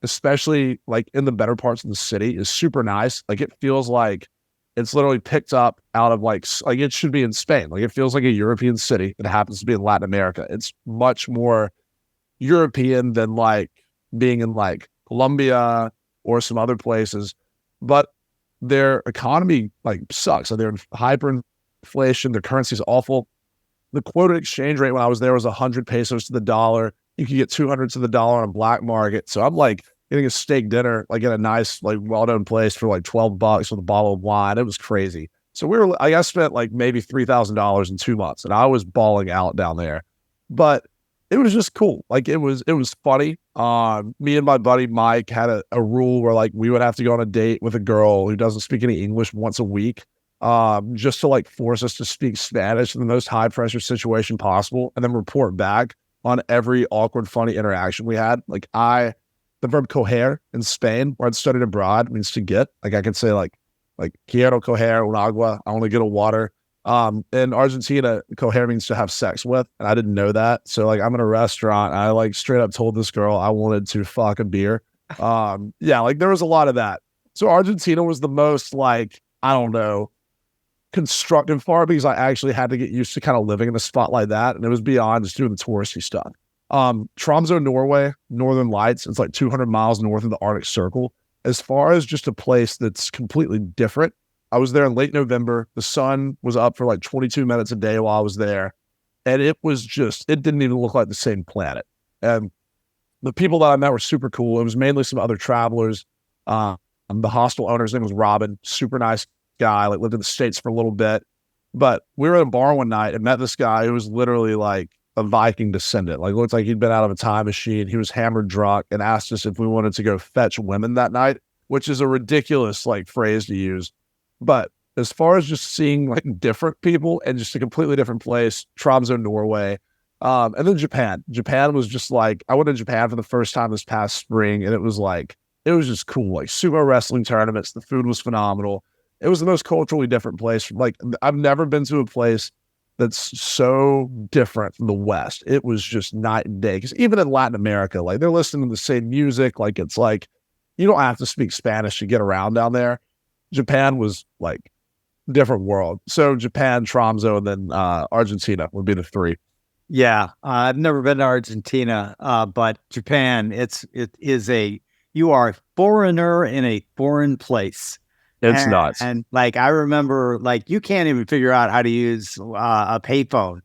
especially like in the better parts of the city, is super nice. Like it feels like it's literally picked up out of like it should be in Spain. Like it feels like a European city that happens to be in Latin America. It's much more European than like being in like Colombia or some other places. But their economy like sucks. So they're in hyperinflation. Their currency is awful. The quoted exchange rate when I was there was 100 pesos to the dollar. You could get 200 to the dollar on a black market. So I'm like getting a steak dinner, like in a nice, like well-known place for like $12 with a bottle of wine. It was crazy. So I spent like maybe $3,000 in 2 months and I was balling out down there, but it was just cool. Like it was funny. Me and my buddy Mike had a rule where like we would have to go on a date with a girl who doesn't speak any English once a week, just to like force us to speak Spanish in the most high pressure situation possible, and then report back on every awkward, funny interaction we had. The verb coger in Spain, where I'd studied abroad, means to get. Like I could say like quiero coger un agua, I want to get a water. In Argentina, coger means to have sex with, and I didn't know that. So like I'm in a restaurant, and I like straight up told this girl I wanted to fuck a beer. Yeah, like there was a lot of that. So Argentina was the most like, I don't know, constructive part because I actually had to get used to kind of living in a spot like that. And it was beyond just doing the touristy stuff. Tromsø, Norway, Northern Lights, it's like 200 miles north of the Arctic Circle. As far as just a place that's completely different, I was there in late November. The sun was up for like 22 minutes a day while I was there. And it didn't even look like the same planet. And the people that I met were super cool. It was mainly some other travelers. The hostel owner's name was Robin, super nice guy, like lived in the States for a little bit. But we were at a bar one night and met this guy who was literally like a Viking descendant. Like looked like he'd been out of a time machine. He was hammered drunk and asked us if we wanted to go fetch women that night, which is a ridiculous like phrase to use. But as far as just seeing like different people and just a completely different place, Tromsø, Norway, and then Japan. Japan was just like, I went to Japan for the first time this past spring, and it was just cool. Like sumo wrestling tournaments, the food was phenomenal. It was the most culturally different place. Like I've never been to a place that's so different from the West. It was just night and day. Because even in Latin America, like they're listening to the same music. Like it's like you don't have to speak Spanish to get around down there. Japan was like different world. So Japan, Tromsø, and then Argentina would be the three. Yeah, I've never been to Argentina, but Japan, you are a foreigner in a foreign place. It's nuts. And like, I remember like, you can't even figure out how to use a payphone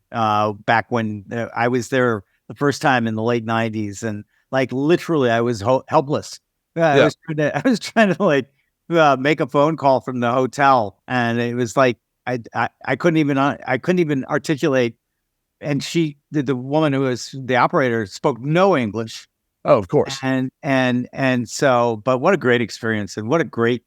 back when I was there the first time in the late 90s. And like, literally I was helpless. I was trying to like make a phone call from the hotel. And it was like, I couldn't even articulate. And the woman who was the operator spoke no English. Oh, of course. And so, but what a great experience and what a great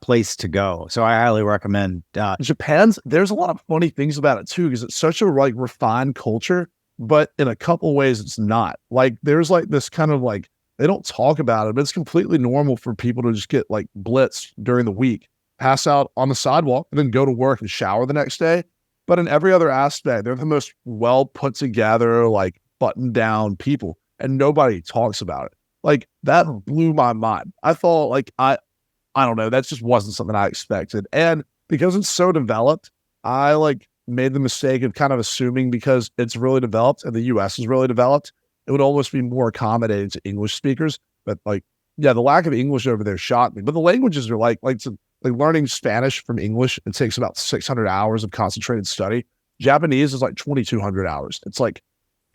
place to go. So I highly recommend there's a lot of funny things about it too, because it's such a like refined culture, but in a couple ways it's not. Like there's like this kind of like, they don't talk about it, but it's completely normal for people to just get like blitzed during the week, pass out on the sidewalk, and then go to work and shower the next day. But in every other aspect, they're the most well put together, like buttoned down people, and nobody talks about it. Like that blew my mind. I thought like, I don't know, that just wasn't something I expected. And because it's so developed, I like made the mistake of kind of assuming because it's really developed and the US is really developed, it would almost be more accommodating to English speakers. But like, yeah, the lack of English over there shocked me. But the languages are like learning Spanish from English, it takes about 600 hours of concentrated study. Japanese is like 2,200 hours. It's like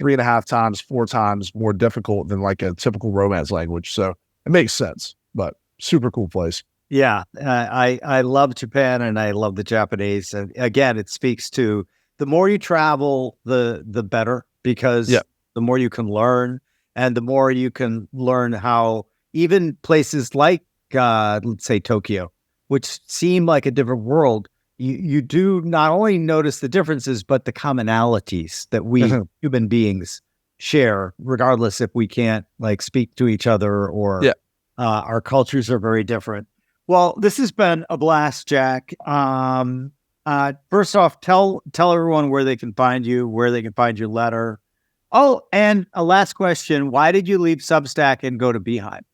3.5 times, 4 times more difficult than like a typical Romance language. So it makes sense, but super cool place. Yeah, I love Japan and I love the Japanese. And again, it speaks to the more you travel, the better, because the more you can learn, and the more you can learn how even places like, let's say Tokyo, which seem like a different world, you do not only notice the differences, but the commonalities that we human beings share, regardless if we can't like speak to each other or our cultures are very different. Well, this has been a blast, Jack. First off, tell everyone where they can find you, where they can find your letter. Oh, and a last question: why did you leave Substack and go to Beehive?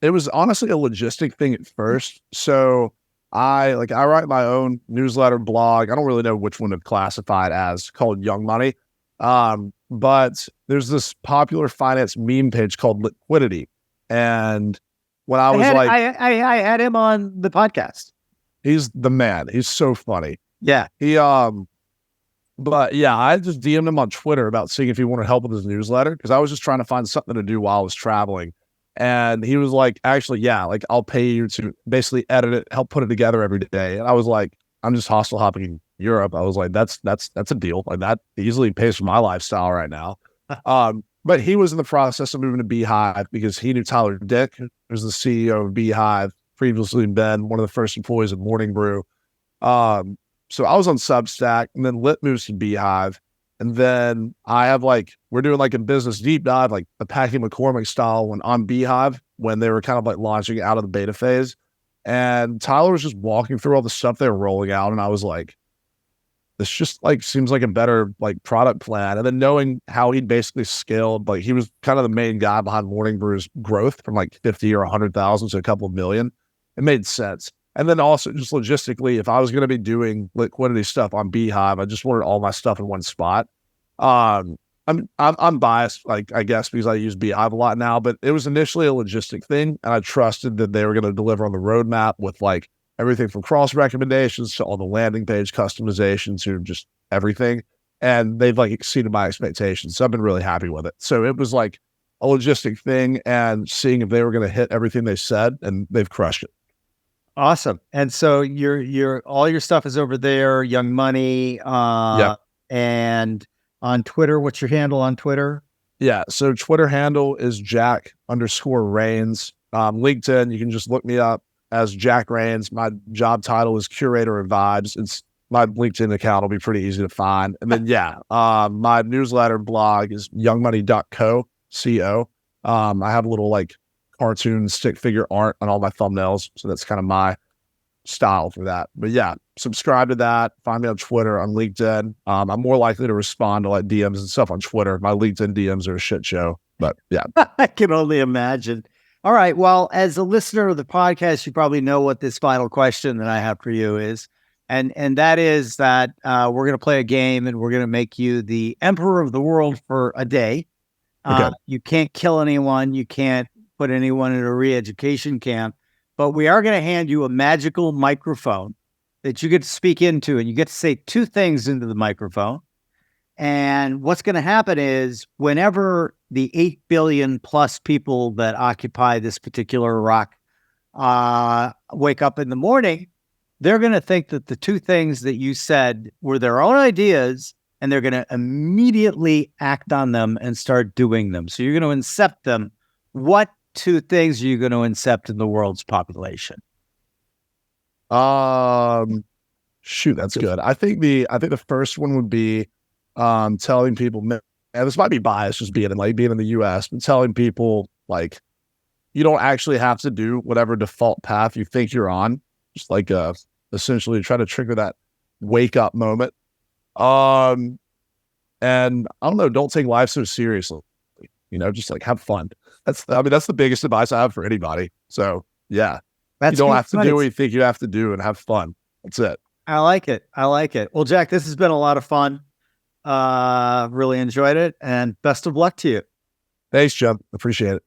It was honestly a logistic thing at first. So I write my own newsletter blog. I don't really know which one to classify it as, called Young Money. But there's this popular finance meme page called Liquidity. And when I was I had him on the podcast. he's the man. He's so funny. Yeah. But yeah, I just DM'd him on Twitter about seeing if he wanted help with his newsletter, because I was just trying to find something to do while I was traveling. And he was like, actually, yeah, like I'll pay you to basically edit it, help put it together every day. And I was like, I'm just hostel hopping in Europe. I was like, that's a deal. Like that easily pays for my lifestyle right now. But he was in the process of moving to Beehive because he knew Tyler Dick, who's the CEO of Beehive, previously been one of the first employees of Morning Brew. So I was on Substack, and then Lit moves to Beehive. And then I have we're doing a business deep dive, like the Packy McCormick style on Beehive, when they were kind of launching out of the beta phase. And Tyler was just walking through all the stuff they were rolling out. And I was like, this just seems like a better product plan. And then knowing how he'd basically scaled, he was kind of the main guy behind Morning Brew's growth from 50 or 100,000 to a couple of million. It made sense. And then also just logistically, if I was going to be doing liquidity stuff on Beehive, I just wanted all my stuff in one spot. I'm biased, I guess, because I use Beehive a lot now, but it was initially a logistic thing, and I trusted that they were going to deliver on the roadmap with everything from cross recommendations to all the landing page customization to just everything. And they've exceeded my expectations. So I've been really happy with it. So it was a logistic thing, and seeing if they were going to hit everything they said, and they've crushed it. Awesome. And so your all your stuff is over there, Young Money. Yeah. And on Twitter, what's your handle on Twitter? Yeah. So Twitter handle is Jack_Rains. LinkedIn, you can just look me up as Jack Rains. My job title is curator of vibes. It's my LinkedIn account will be pretty easy to find. And then, my newsletter blog is youngmoney.co. I have a little cartoon stick figure art on all my thumbnails. So that's kind of my style for that. But yeah, subscribe to that. Find me on Twitter, on LinkedIn. I'm more likely to respond to DMs and stuff on Twitter. My LinkedIn DMs are a shit show, but yeah. I can only imagine. All right. Well, as a listener of the podcast, you probably know what this final question that I have for you is. And that is that we're going to play a game, and we're going to make you the emperor of the world for a day. Okay. You can't kill anyone. You can't put anyone in a re-education camp, but we are going to hand you a magical microphone that you get to speak into, and you get to say two things into the microphone. And what's going to happen is whenever the 8 billion plus people that occupy this particular rock wake up in the morning, they're going to think that the two things that you said were their own ideas, and they're going to immediately act on them and start doing them. So you're going to incept them. What two things are you going to incept in the world's population? Shoot, that's good. I think the first one would be telling people, and this might be biased just being in the US, but telling people you don't actually have to do whatever default path you think you're on. Just essentially try to trigger that wake up moment. And I don't know, don't take life so seriously. Just have fun. That's the biggest advice I have for anybody. So yeah, you don't have to do what you think you have to do, and have fun. That's it. I like it. Well, Jack, this has been a lot of fun. Really enjoyed it, and best of luck to you. Thanks, Jim. Appreciate it.